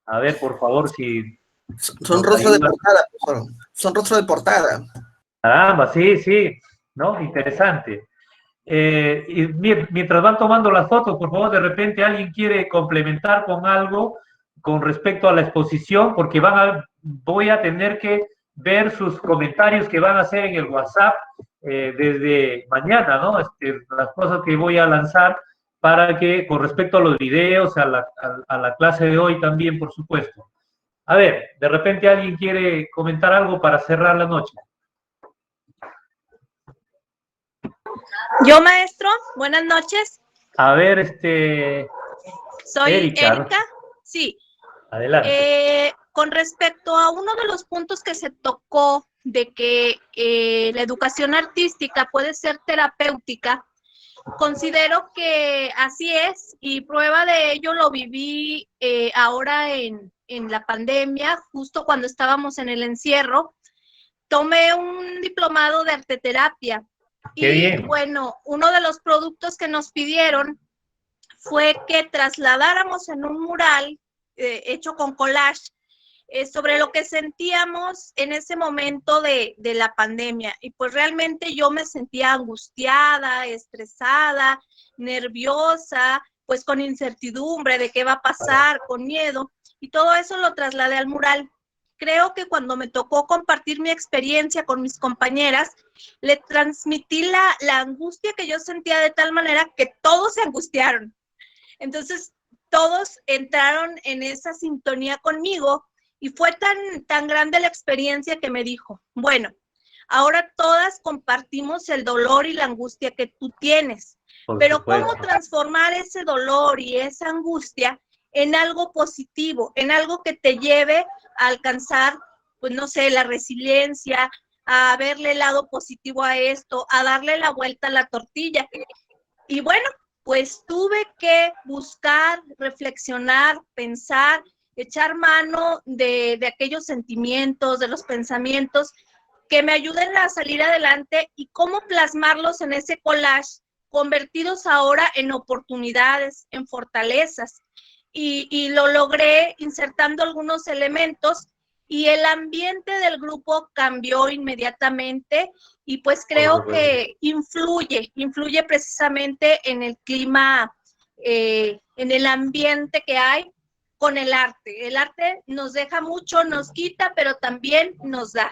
A ver, por favor, si... Son rostros de portada, profesor. Son rostros de portada. Caramba, sí, ¿no? Interesante. Y mientras van tomando las fotos, por favor, de repente alguien quiere complementar con algo con respecto a la exposición, porque voy a tener que ver sus comentarios que van a hacer en el WhatsApp desde mañana, ¿no? Las cosas que voy a lanzar para que, con respecto a los videos, a la clase de hoy también, por supuesto. A ver, de repente alguien quiere comentar algo para cerrar la noche. Yo, maestro, buenas noches. A ver, soy Erika. Erika. Sí. Adelante. Con respecto a uno de los puntos que se tocó de que la educación artística puede ser terapéutica, considero que así es y prueba de ello lo viví ahora en la pandemia, justo cuando estábamos en el encierro. Tomé un diplomado de arteterapia. Qué bien. Bueno, uno de los productos que nos pidieron fue que trasladáramos en un mural hecho con collage sobre lo que sentíamos en ese momento de la pandemia. Y pues realmente yo me sentía angustiada, estresada, nerviosa, pues con incertidumbre de qué va a pasar, con miedo. Y todo eso lo trasladé al mural. Creo que cuando me tocó compartir mi experiencia con mis compañeras, le transmití la angustia que yo sentía de tal manera que todos se angustiaron. Entonces, todos entraron en esa sintonía conmigo y fue tan grande la experiencia que me dijo, bueno, ahora todas compartimos el dolor y la angustia que tú tienes, pero ¿cómo transformar ese dolor y esa angustia en algo positivo, en algo que te lleve a alcanzar, pues no sé, la resiliencia, a verle el lado positivo a esto, a darle la vuelta a la tortilla? Y bueno, pues tuve que buscar, reflexionar, pensar, echar mano de aquellos sentimientos, de los pensamientos que me ayuden a salir adelante y cómo plasmarlos en ese collage, convertidos ahora en oportunidades, en fortalezas. Y lo logré insertando algunos elementos y el ambiente del grupo cambió inmediatamente y pues creo que influye precisamente en el clima, en el ambiente que hay con el arte. El arte nos deja mucho, nos quita, pero también nos da.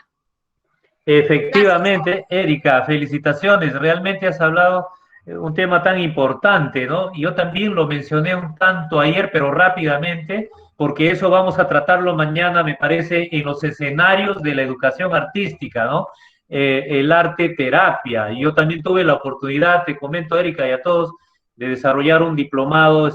Efectivamente, Erika, felicitaciones. Realmente has hablado un tema tan importante, ¿no? Y yo también lo mencioné un tanto ayer, pero rápidamente, porque eso vamos a tratarlo mañana, me parece, en los escenarios de la educación artística, ¿no? El arte terapia. Y yo también tuve la oportunidad, te comento, Erika, y a todos, de desarrollar un diplomado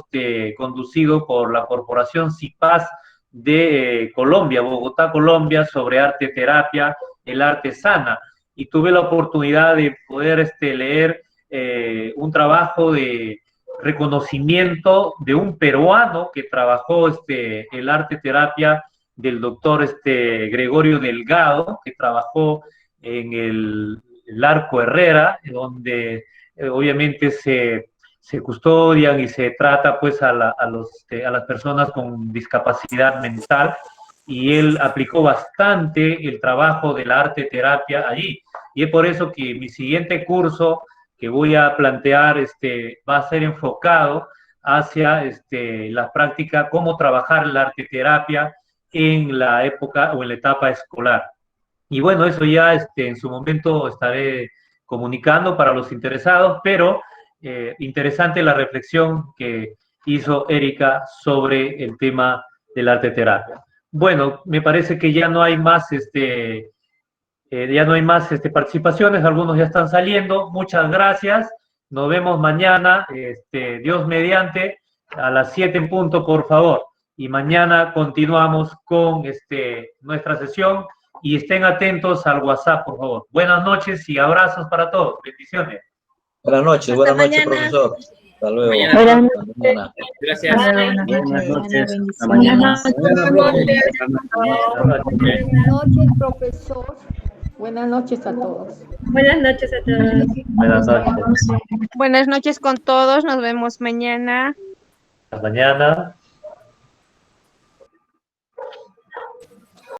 conducido por la Corporación CIPAS de Colombia, Bogotá, Colombia, sobre arte terapia, el arte sana. Y tuve la oportunidad de poder leer un trabajo de reconocimiento de un peruano que trabajó el arte terapia del doctor Gregorio Delgado, que trabajó en el Arco Herrera, donde obviamente se custodian y se trata pues a las personas con discapacidad mental, y él aplicó bastante el trabajo de la arte terapia allí. Y es por eso que mi siguiente curso que voy a plantear va a ser enfocado hacia la práctica, cómo trabajar la arte terapia en la época o en la etapa escolar. Y bueno, eso ya en su momento estaré comunicando para los interesados, pero interesante la reflexión que hizo Erika sobre el tema del arte terapia. Bueno, me parece que ya no hay más participaciones, algunos ya están saliendo. Muchas gracias. Nos vemos mañana, Dios mediante, a las 7 en punto, por favor. Y mañana continuamos con nuestra sesión y estén atentos al WhatsApp, por favor. Buenas noches y abrazos para todos. Bendiciones. Buenas noches, profesor. Hasta luego. Buenas noches. Gracias. Buenas noches. Hasta mañana. Buenas noches, profesor. Buenas noches a todos. Buenas noches a todos. Buenas noches. Buenas noches con todos. Nos vemos mañana. Hasta mañana.